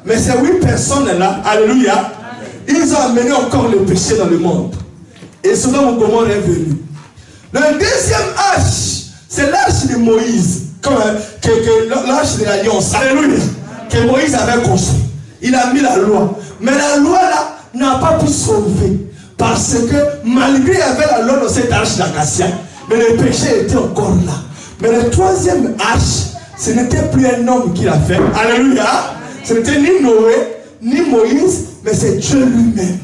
Mais ces 8 personnes-là, alléluia, ils ont amené encore le péché dans le monde. Et Sodome et Gomorrhe est venu. Le deuxième arche, c'est l'arche de Moïse. L'arche de l'alliance. Alléluia. Que Moïse avait construit. Il a mis la loi. Mais la loi là n'a pas pu sauver. Parce que malgré qu'il y avait la loi dans cette arche d'acacia, mais le péché était encore là. Mais le troisième arche, ce n'était plus un homme qui l'a fait. Alléluia. Ce n'était ni Noé, ni Moïse, mais c'est Dieu lui-même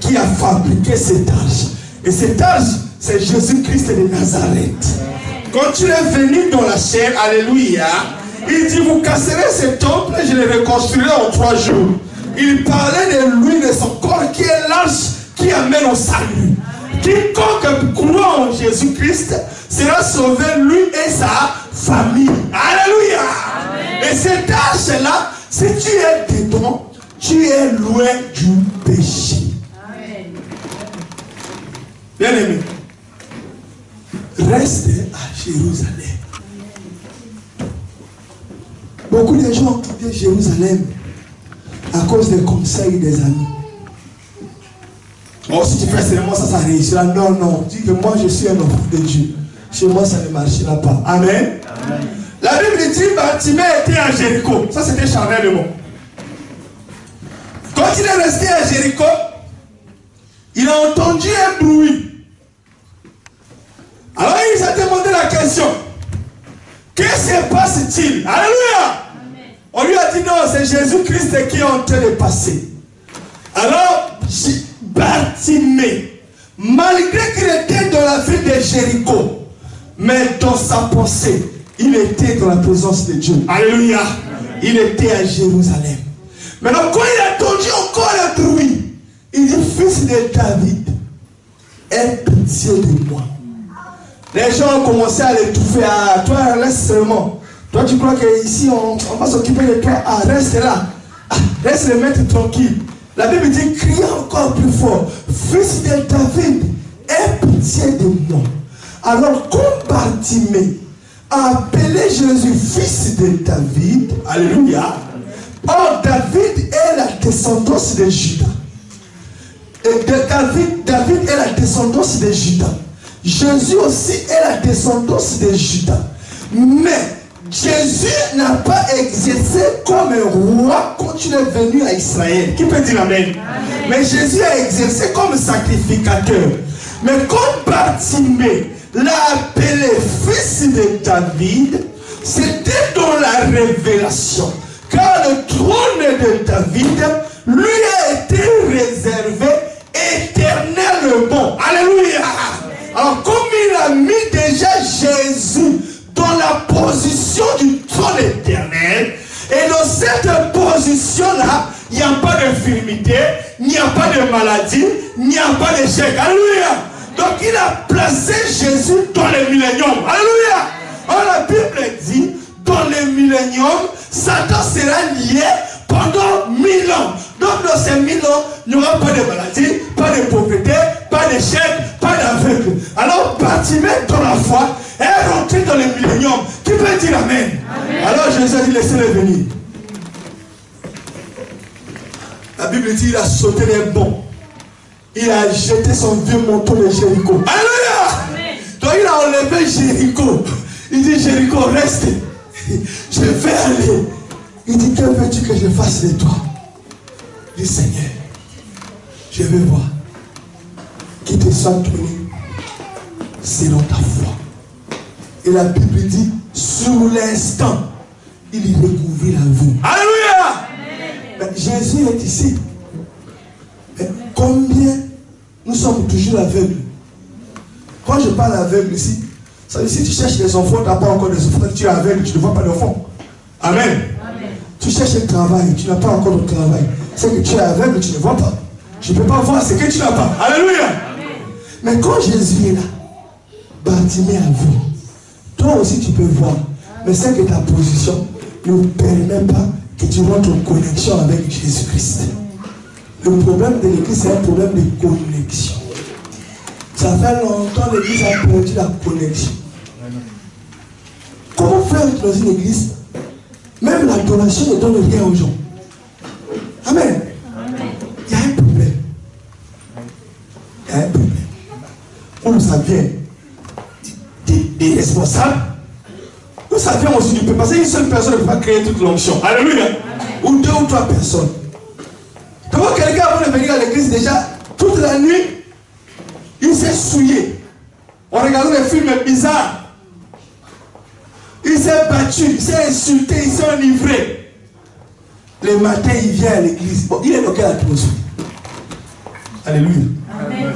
qui a fabriqué cette arche. Et cette arche, c'est Jésus-Christ de Nazareth. Quand tu es venu dans la chair, alléluia, il dit, vous casserez ce temple et je le reconstruirai en 3 jours. Il parlait de lui, de son corps, qui est l'arche qui amène au salut. Quiconque croit en Jésus-Christ sera sauvé, lui et sa famille. Alléluia. Amen. Et cette arche-là, si tu es dedans, tu es loin du péché. Amen. Bien aimé, reste à Jérusalem. Beaucoup de gens ont quitté Jérusalem à cause des conseils des amis. Oh, si tu fais seulement ça, ça réussira. Non, non. Dis que moi, je suis un enfant de Dieu. Chez moi, ça ne marchera pas. Amen. Amen. La Bible dit que Bartimée était à Jéricho. Ça, c'était charnel le mot. Quand il est resté à Jéricho, il a entendu un bruit. Alors, il s'est demandé la question. Que se passe-t-il? Alléluia. On lui a dit non, c'est Jésus-Christ qui est en train de passer. Alors, Bartimée, Malgré qu'il était dans la ville de Jéricho, mais dans sa pensée, il était dans la présence de Dieu. Alléluia. Il était à Jérusalem. Maintenant, quand il a entendu encore le bruit, il dit, fils de David, aie pitié de moi. Les gens ont commencé à l'étouffer. Ah, toi, reste seulement. Toi, tu crois qu'ici, on va s'occuper de toi. Ah, reste là. Ah, laisse le mettre tranquille. La Bible dit, crie encore plus fort. Fils de David, aie pitié de moi. Alors, quand Bartimée a appelé Jésus, fils de David, alléluia. Or, David est la descendance de Judas. Et David est la descendance de Judas. Jésus aussi est la descendance de Judas. Mais Jésus n'a pas exercé comme un roi quand il est venu à Israël. Qui peut dire amen? Amen. Mais Jésus a exercé comme sacrificateur. Mais quand Bartimée l'a appelé fils de David, c'était dans la révélation. Car le trône de David lui a été réservé éternellement. Alléluia. Alors comme il a mis déjà Jésus dans la position du trône éternel, et dans cette position-là, il n'y a pas d'infirmité, il n'y a pas de maladie, il n'y a pas d'échec. Alléluia. Donc il a placé Jésus dans le millénium. Alléluia. Alors la Bible dit, dans le millénium, Satan sera lié pendant 1000 ans. Donc dans ces 1000 ans, il n'y aura pas de maladie, pas de pauvreté, pas d'échec, pas d'aveugle. Alors Bartimée dans la foi est rentré dans le millénium. Qui peut dire amen? Amen. Alors Jésus a dit, laissez-le venir. La Bible dit, il a sauté les bons. Il a jeté son vieux manteau de Jéricho. Alléluia. Donc il a enlevé Jéricho. Il dit, Jéricho, reste. Je vais aller. Il dit, que veux-tu que je fasse de toi? Il dit, Seigneur, je veux voir qui te soit donné selon ta foi. Et la Bible dit, sur l'instant, il y recouvrit la vue. Alléluia. Jésus est ici. Mais combien nous sommes toujours aveugles? Quand je parle aveugle ici, ça veut dire si tu cherches des enfants, tu n'as pas encore des enfants, tu es aveugle, tu ne vois pas d'enfants. Amen. Amen. Tu cherches un travail, tu n'as pas encore de travail. C'est que tu es aveugle, tu ne vois pas. Je ne peux pas voir ce que tu n'as pas. Alléluia. Amen. Mais quand Jésus est là, Bartimée a vu. Toi aussi tu peux voir. Mais c'est que ta position ne permet pas que tu rentres en connexion avec Jésus-Christ. Le problème de l'église, c'est un problème de connexion. Ça fait longtemps que l'église a perdu la connexion. Comment faire dans une église? Même l'adoration ne donne rien aux gens. Amen. Il y a un problème. Il y a un problème. Où ça vient des responsables. Où ça vient aussi du peuple. Parce qu'une seule personne ne peut pas créer toute l'onction. Alléluia. Ou 2 ou 3 personnes. Donc quelqu'un avant de venir à l'église déjà, toute la nuit, il s'est souillé. On regarde des films bizarres. Il s'est battu, il s'est insulté, il s'est enivré. Le matin, il vient à l'église. Bon, il est dans quelle atmosphère? Alléluia. Amen.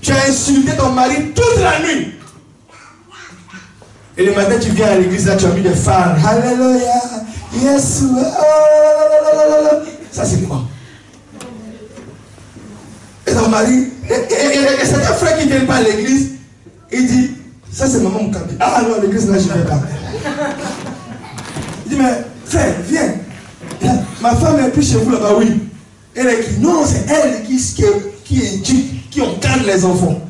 Tu as insulté ton mari toute la nuit. Et le matin, tu viens à l'église, là, tu as mis des phares. Alléluia. Yes. Ça, c'est quoi? Et ton mari, et c'est un frère qui ne vient pas à l'église, il dit, ça c'est maman Moukabi. Ah non, à l'église là je ne vais pas. Il dit, mais frère, viens. Ma femme est plus chez vous là-bas, oui. Elle est qui? Non, c'est elle qui éduque, qui encadre les enfants.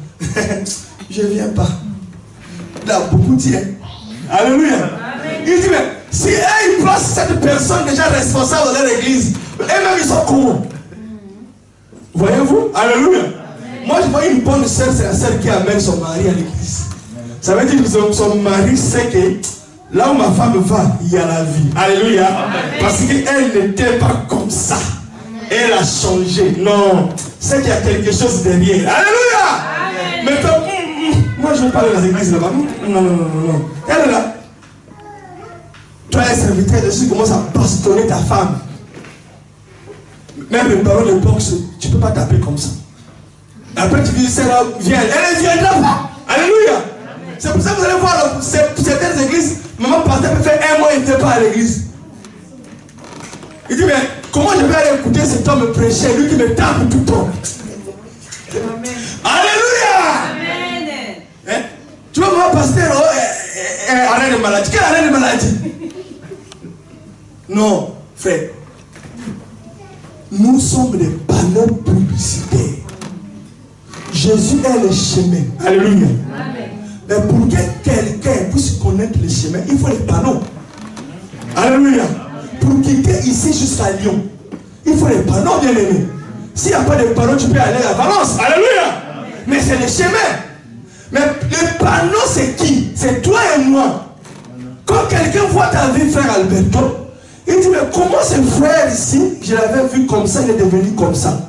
Je ne viens pas. Là, beaucoup tiennent. Alléluia. Amen. Il dit, mais si elle place cette personne déjà responsable dans l'église, eux-mêmes ils sont courants. Voyez-vous? Alléluia. Amen. Moi je vois une bonne sœur, c'est la sœur qui amène son mari à l'église. Ça veut dire que son mari sait que là où ma femme va, il y a la vie. Alléluia. Amen. Parce qu'elle n'était pas comme ça. Elle a changé. Non. C'est qu'il y a quelque chose derrière. Alléluia. Amen. Mais moi je veux parler dans l'église là-bas. Non. Elle est là. Toi, un serviteur dessus commence à bastonner ta femme. Même le ballon de boxe, tu ne peux pas taper comme ça. Après, tu dis, Seigneur, viens. Elle ne viendra pas. Alléluia. C'est pour ça que vous allez voir certaines églises, maman pasteur peut faire un mois, il n'était pas à l'église. Il dit, mais comment je vais aller écouter cet homme prêcher, lui qui me tape tout le temps? Amen. Alléluia. Amen. Hein? Tu vois, maman pasteur, arrêt de maladie. Quel arrêt de maladie? Non, frère. Nous sommes des panneaux publicitaires. Jésus est le chemin. Alléluia. Amen. Mais pour que quelqu'un puisse connaître le chemin, il faut les panneaux. Alléluia. Pour quitter ici jusqu'à Lyon, il faut les panneaux, bien aimés. S'il n'y a pas de panneaux, tu peux aller à Valence. Alléluia. Mais c'est le chemin. Mais les panneaux, c'est qui? C'est toi et moi. Quand quelqu'un voit ta vie, frère Alberto, il dit, mais comment ce frère ici, je l'avais vu comme ça, il est devenu comme ça.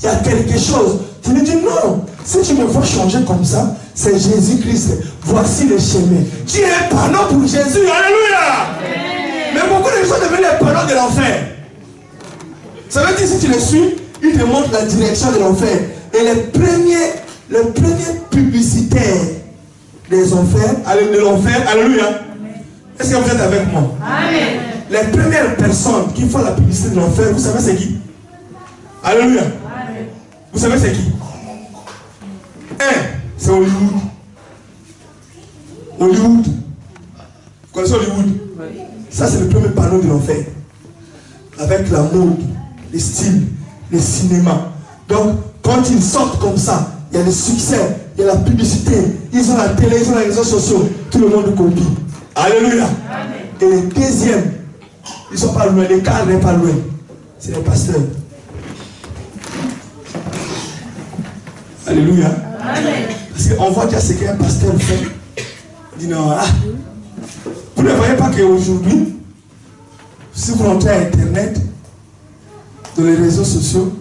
Il y a quelque chose. Tu lui dis, non, si tu me vois changer comme ça, c'est Jésus-Christ. Voici le chemin. Tu es un panneau pour Jésus. Alléluia. Mais beaucoup de gens deviennent les panneaux de l'enfer. Ça veut dire, si tu le suis, il te montre la direction de l'enfer. Et les premiers publicitaires des enfers, de l'enfer, alléluia. Est-ce que vous êtes avec moi? Amen. Les premières personnes qui font la publicité de l'enfer, vous savez c'est qui? Alléluia. Vous savez c'est qui? C'est Hollywood. Hollywood. Vous connaissez Hollywood? Ça c'est le premier panneau de l'enfer. Avec la mode, les styles, les cinémas. Donc, quand ils sortent comme ça, il y a le succès, il y a la publicité, ils ont la télé, ils ont les réseaux sociaux, tout le monde copie. Alléluia. Amen. Et les deuxièmes, ils ne sont pas loin, l'écart n'est pas loin. C'est les pasteurs. Alléluia. Amen. Parce qu'on voit déjà ce qu'un pasteur fait. Il dit non, vous ne voyez pas qu'aujourd'hui, si vous rentrez à Internet, dans les réseaux sociaux,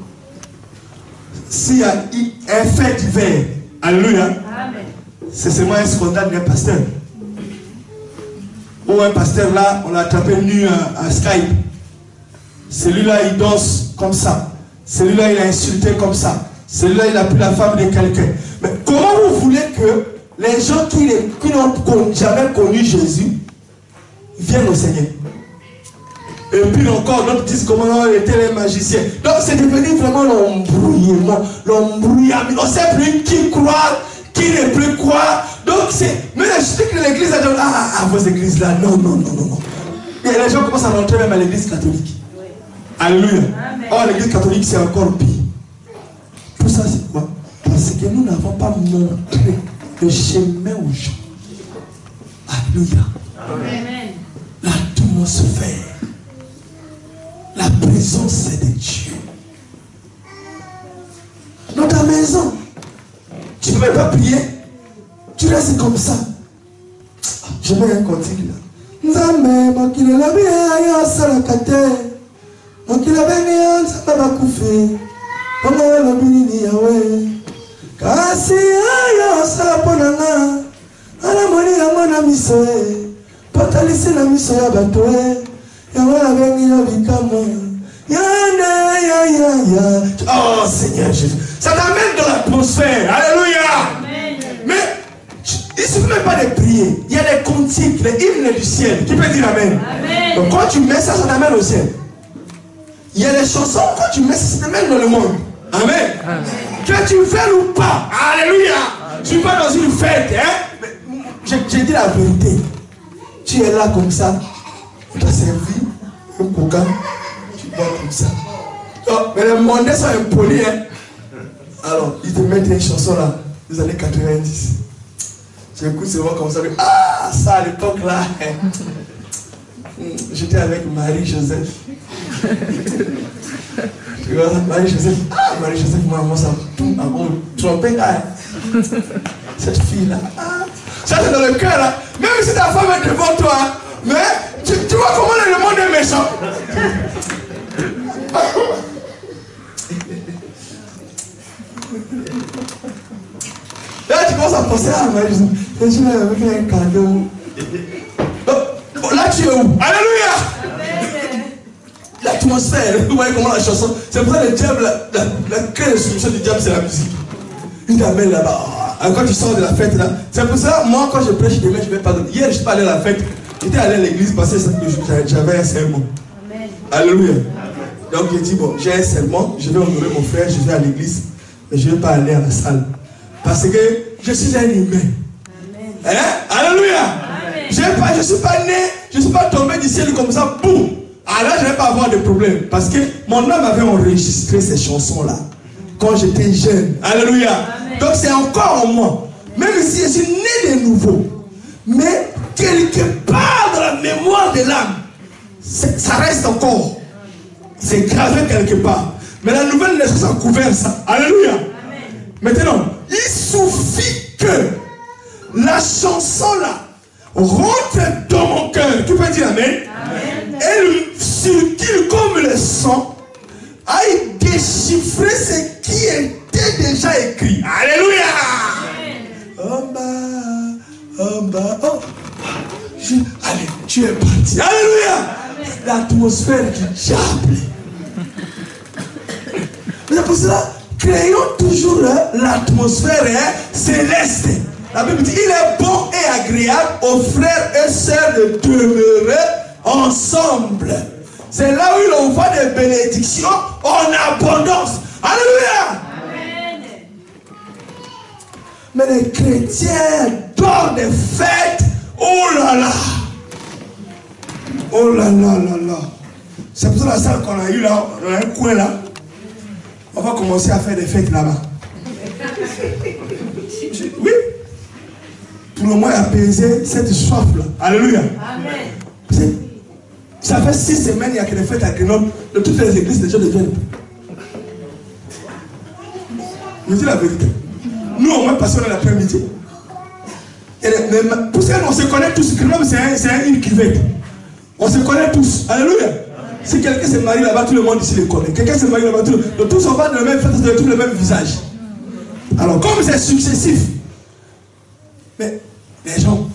s'il y a un fait divers, alléluia, Amen. c'est seulement un scandale d'un pasteur. Ou un pasteur là, on l'a attrapé nu à Skype. Celui-là, il danse comme ça. Celui-là, il a insulté comme ça. Celui-là, il a pris la femme de quelqu'un. Mais comment vous voulez que les gens qui n'ont jamais connu Jésus viennent au Seigneur? Et puis encore, d'autres disent comment on était les magiciens. Donc c'est devenu vraiment l'embrouillement, l'embrouillement. On ne sait plus qui croire, qui ne peut croire. Donc c'est. Mais je sais que l'église a dit, vos églises là, non. Et les gens commencent à rentrer même à l'église catholique. Oui. Alléluia. Or l'église catholique c'est encore pire. Tout ça c'est quoi? Parce que nous n'avons pas montré le chemin aux gens. Alléluia. Amen. L'atmosphère. La présence de Dieu. Dans ta maison, tu ne peux pas prier. Tu restes comme ça. Je mets un cantique là. Nzambe mokili la bia yo salakate. Mokili beni yo nzambe bakufi. Bongo lo bini yawe. Kasi ayo salaponanga. Ala moni yango na miso e. Patalisi na miso ya bato e. Oh Seigneur Jésus, ça t'amène dans l'atmosphère. Alléluia. Amen. Mais il ne suffit même pas de prier. Il y a des cantiques, les hymnes du ciel. Qui peut dire Amen? Amen. Donc quand tu mets ça, ça t'amène au ciel. Il y a des chansons, quand tu mets ça, ça t'amène dans le monde. Amen. Amen. Que tu fais ou pas. Alléluia. Tu vas dans une fête. Hein? J'ai dit la vérité. Tu es là comme ça. Tu as servi un coca, tu bois comme ça. Oh, mais les Mondais sont impolis. Hein? Alors, ils te mettent une chanson là, des années 90. J'écoute souvent comme ça. Ça à l'époque là. J'étais avec Marie-Joseph. Tu vois, Marie-Joseph. Marie-Joseph, moi, ça trompé là. Cette fille là. Ça c'est dans le cœur là. Même si ta femme est devant toi. Mais tu vois comment le monde est méchant. Là tu commences à penser à Marie. Je vais faire un cadeau. Là tu es où? Alléluia. L'atmosphère, vous voyez comment la chanson. C'est pour ça que le diable, la création du diable c'est la musique. il t'amène là-bas. Quand tu sors de la fête là, c'est pour ça, moi quand je prêche demain, je vais pas donner. Hier, je suis pas allé à la fête. J'étais allé à l'église parce que j'avais un sermon. Amen. Alléluia. Donc j'ai dit, bon, j'ai un sermon, je vais honorer mon frère, je vais à l'église, mais je ne vais pas aller à la salle. Parce que je suis un humain. Amen. Hein? Alléluia. Amen. Je ne suis pas né, je ne suis pas tombé du ciel comme ça, boum. Alors je ne vais pas avoir de problème. Parce que mon âme avait enregistré ces chansons-là quand j'étais jeune. Alléluia. Amen. Donc c'est encore en moi. Même si je suis né de nouveau. Mais quelque part dans la mémoire de l'âme, ça reste encore. C'est gravé quelque part. Mais la nouvelle naissance a couvert ça. Alléluia. Amen. Maintenant, il suffit que la chanson là rentre dans mon cœur. Tu peux dire Amen. Amen. Elle circule comme le sang, aille déchiffrer ce qui était déjà écrit. Alléluia. Allez, tu es parti. Alléluia. L'atmosphère du diable. C'est pour cela, créons toujours l'atmosphère céleste. La Bible dit, il est bon et agréable aux frères et sœurs de demeurer ensemble. C'est là où l'on voit des bénédictions en abondance. Alléluia. Amen. Mais les chrétiens dorment des fêtes. Oh là là. Oh là là là là. C'est pour ça la salle qu'on a eue là, dans un coin là. On va commencer à faire des fêtes là-bas. Oui. Pour le moins apaiser cette soif là. Alléluia. Amen. Ça fait 6 semaines il y a que des fêtes à Grenoble. De toutes les églises, les gens deviennent. Je dis la vérité. Nous, on va passer l'après-midi. Parce qu'on se connaît tous. Grenoble, c'est une cuvette. On se connaît tous. Alléluia. Si quelqu'un se marie là-bas, tout le monde ici le connaît. Quelqu'un se marie là-bas, tous on va dans le même fête, tous le même visage. Alors, comme c'est successif, mais les gens,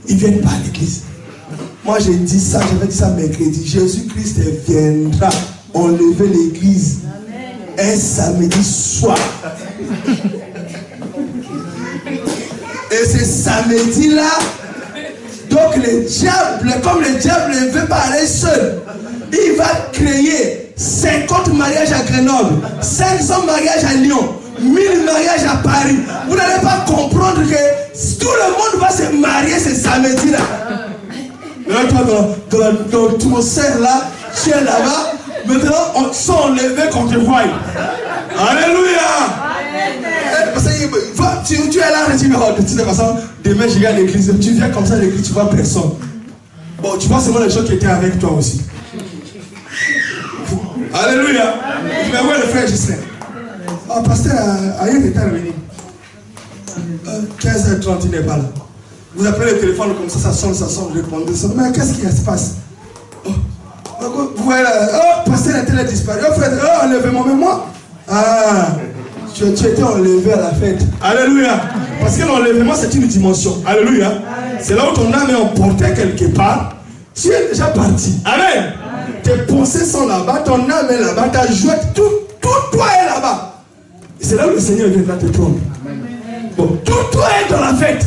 ils ne viennent pas à l'église. Moi, j'ai dit ça, j'avais dit ça mercredi. Jésus-Christ viendra enlever l'église un samedi soir. Et ce samedi-là, donc le diable, comme le diable ne veut pas aller seul, il va créer 50 mariages à Grenoble, 500 mariages à Lyon, 1000 mariages à Paris. Vous n'allez pas comprendre que tout le monde va se marier ce samedi-là. Là, toi, dans l'atmosphère là, tu es là-bas, maintenant on s'est enlevé qu'on te voie. Alléluia. Parce que tu es là, tu dis, de toute façon, demain je viens à l'église, tu viens comme ça à l'église, tu vois personne. Bon, tu vois seulement les gens qui étaient avec toi aussi. Alléluia. Mais où est le frère Gislain? Oh, pasteur, ailleurs est revenu. 15h30, il n'est pas là. Vous appelez le téléphone comme ça sonne, répondez. Mais qu'est-ce qui se passe? Vous voyez là, oh, pasteur, la télé a disparu. Oh, frère, oh, enlevez-moi, même moi. Ah, tu étais enlevé à la fête. Alléluia. Parce que l'enlèvement, c'est une dimension. Alléluia. C'est là où ton âme est emportée quelque part. Tu es déjà parti. Amen. Tes pensées sont là-bas, ton âme est là-bas, ta joie, tout toi est là-bas. Et c'est là où le Seigneur viendra te prendre. Bon, tout toi est dans la fête.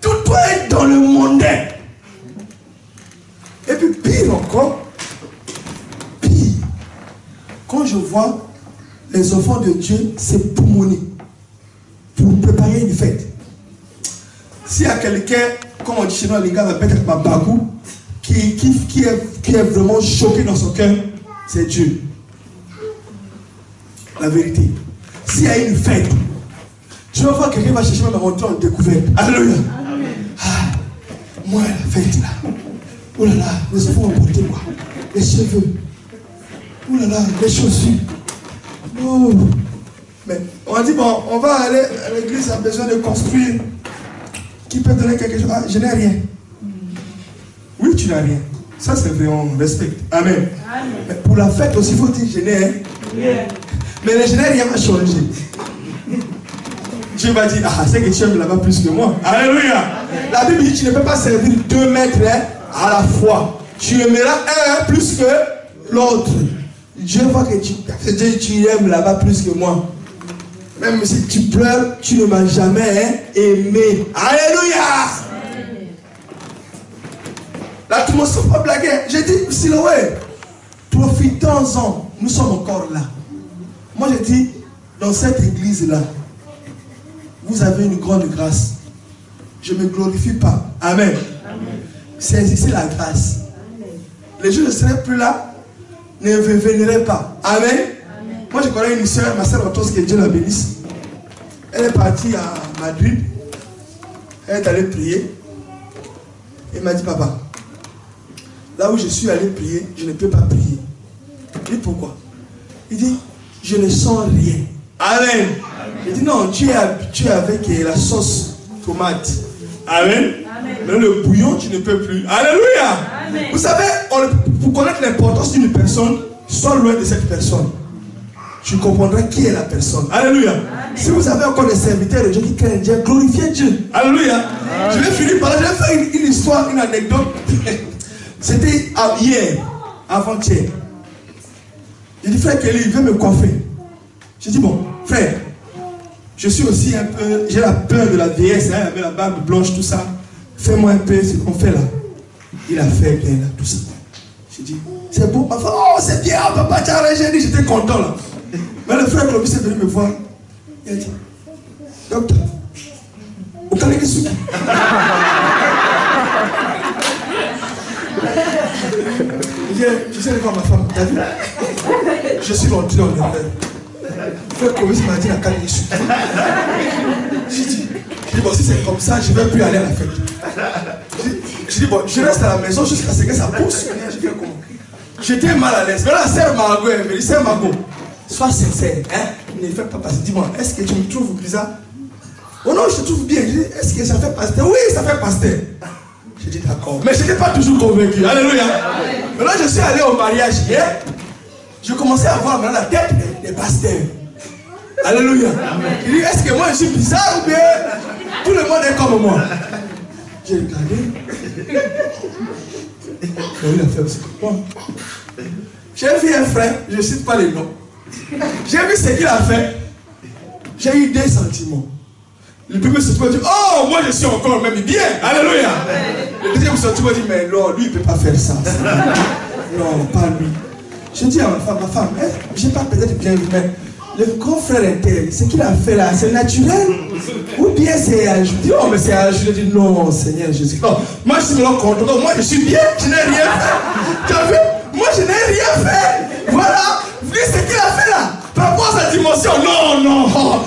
Tout toi est dans le mondain. Et puis pire encore, quand je vois les enfants de Dieu s'époumoner pour préparer une fête. S'il y a quelqu'un, comme on dit chez nous, les gars, peut-être ma bagou, qui est vraiment choqué dans son cœur, c'est Dieu. La vérité. S'il y a une fête, tu vas voir quelqu'un va chercher même rentrer en découverte. Alléluia. Ah, moi, la fête là. Oh là là, les enfants ont porté quoi? Les cheveux. Oh là là, les chaussures. Oh. Mais on a dit, bon, on va aller à l'église, a besoin de construire. Qui peut donner quelque chose? Ah, je n'ai rien. Oui, tu n'as rien. Ça, c'est vrai, on respecte. Amen. Amen. Mais pour la fête aussi, il faut dire, je n'ai rien. Yeah. Mais le je n'ai rien va changer. Dieu va dire, ah, c'est que tu aimes là-bas plus que moi. Alléluia. Amen. La Bible dit, tu ne peux pas servir 2 maîtres à la fois. Tu aimeras un plus que l'autre. Dieu voit que tu aimes là-bas plus que moi. Même si tu pleures, tu ne m'as jamais aimé. Alléluia. L'atmosphère pas blaguer. J'ai dit, Siloé, profitons-en. Nous sommes encore là. Moi, j'ai dit, dans cette église-là, vous avez une grande grâce. Je ne me glorifie pas. Amen. Saisissez la grâce. Les jours ne seraient plus là, ne reviendraient pas. Amen. Amen. Moi, je connais une soeur, ma soeur Otos, que Dieu la bénisse. Elle est partie à Madrid. Elle est allée prier. Elle m'a dit, papa, là où je suis allé prier, je ne peux pas prier. Je dis, pourquoi? Il dit, je ne sens rien. Amen. Il dit, non, tu es habitué avec la sauce tomate. Amen. Amen. Mais le bouillon, tu ne peux plus. Alléluia. Amen. Vous savez, pour connaître l'importance d'une personne, sois loin de cette personne. Tu comprendras qui est la personne. Alléluia. Amen. Si vous avez encore des serviteurs de Dieu qui craignent Dieu, glorifiez Dieu. Alléluia. Amen. Je vais finir par là. Je vais faire une histoire, une anecdote. C'était hier, avant-hier. J'ai dit, frère Kelly, il veut me coiffer. J'ai dit, bon, frère, je suis aussi un peu, j'ai la peur de la vieillesse, hein, avec la barbe blanche, tout ça. Fais-moi un peu ce qu'on fait là. Il a fait bien là, tout ça. J'ai dit, c'est beau, ma femme, oh c'est bien, papa, tu as arrangé. J'étais content là. Mais le frère Clovis est venu me voir. Il a dit, docteur, au Kaleki Suki. Je sais voir ma femme, t'as vu? Je suis rentré en erreur. Le frère Clovis m'a dit la Kaleki Suki. J'ai dit, bon, si c'est comme ça, je ne vais plus aller à la fête. J'ai dit, bon, je reste à la maison jusqu'à ce que ça pousse. J'étais mal à l'aise. Mais là, sœur Margot, elle me dit, sœur Margot, sois sincère, hein? Ne fais pas passer. Dis-moi, est-ce que tu me trouves bizarre? Oh non, je te trouve bien. Je dis, est-ce que ça fait pasteur? Oui, ça fait pasteur. J'ai dit, d'accord. Mais je n'étais pas toujours convaincu. Alléluia. Mais là, je suis allé au mariage hier. Je commençais à voir maintenant la tête des pasteurs. Alléluia. Il dit, est-ce que moi je suis bizarre ou bien tout le monde est comme moi? J'ai regardé. Il a fait aussi comme moi. J'ai vu un frère, je ne cite pas les noms. J'ai vu ce qu'il a fait. J'ai eu des sentiments. Le premier sentiment dit, oh, moi je suis encore même bien. Alléluia. Le deuxième sentiment dit, mais non, lui il ne peut pas faire ça. Non, pas lui. Je dis à ma femme, je n'ai pas peut-être bien vu, mais le grand frère interne, ce qu'il a fait là, c'est naturel? Ou bien c'est ajouté? Je dis, oh, mais c'est ajouté. Je dis, non, Seigneur Jésus. Non, moi je suis me rends compte. Moi je suis bien, je n'ai rien fait. Tu as vu? Moi je n'ai rien fait. Voilà. Vu ce qu'il a fait là. Par rapport à sa dimension, non.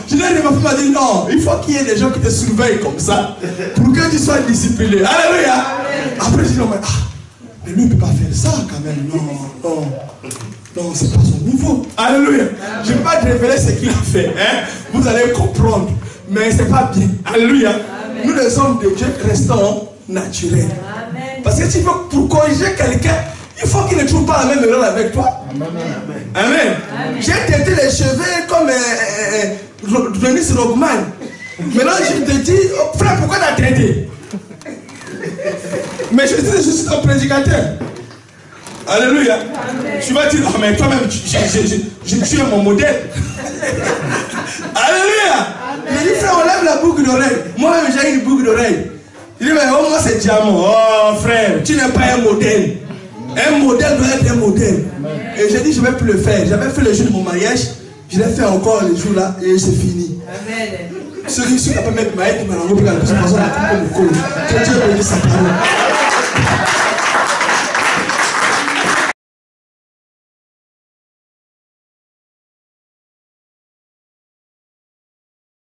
Je n'ai rien. Ma femme m'a dit, non. Il faut qu'il y ait des gens qui te surveillent comme ça. Pour que tu sois discipliné. Alléluia. Après je dis, non, mais lui il ne peut pas faire ça quand même. Non, c'est pas son niveau. Alléluia. Je ne vais pas te révéler ce qu'il a fait. Hein? Vous allez comprendre. Mais c'est pas bien. Alléluia. Amen. Nous les hommes de Dieu restons naturels. Amen. Parce que tu veux, pour corriger quelqu'un, il faut qu'il ne trouve pas la même erreur avec toi. Amen. J'ai teinté les cheveux comme Denis Rodman. Maintenant je te dis, oh, frère, pourquoi tu as teinté? Mais je dis, je suis un prédicateur. Alléluia. Amen. Tu vas dire, oh, mais toi-même, tu es mon modèle. Alléluia. Je dis, frère, on lève la boucle d'oreille. Moi-même, j'ai une boucle d'oreille. Je dis, mais oh, moi, c'est diamant. Oh, frère, tu n'es pas un modèle. Un modèle doit être un modèle. Amen. Et j'ai dit, je ne vais plus le faire. J'avais fait le jour de mon mariage. Je l'ai fait encore le jour là et c'est fini. Amen. Celui qui n'a pas mettre ma aide, il m'a rendu pour la personne. Que Dieu bénisse sa parole.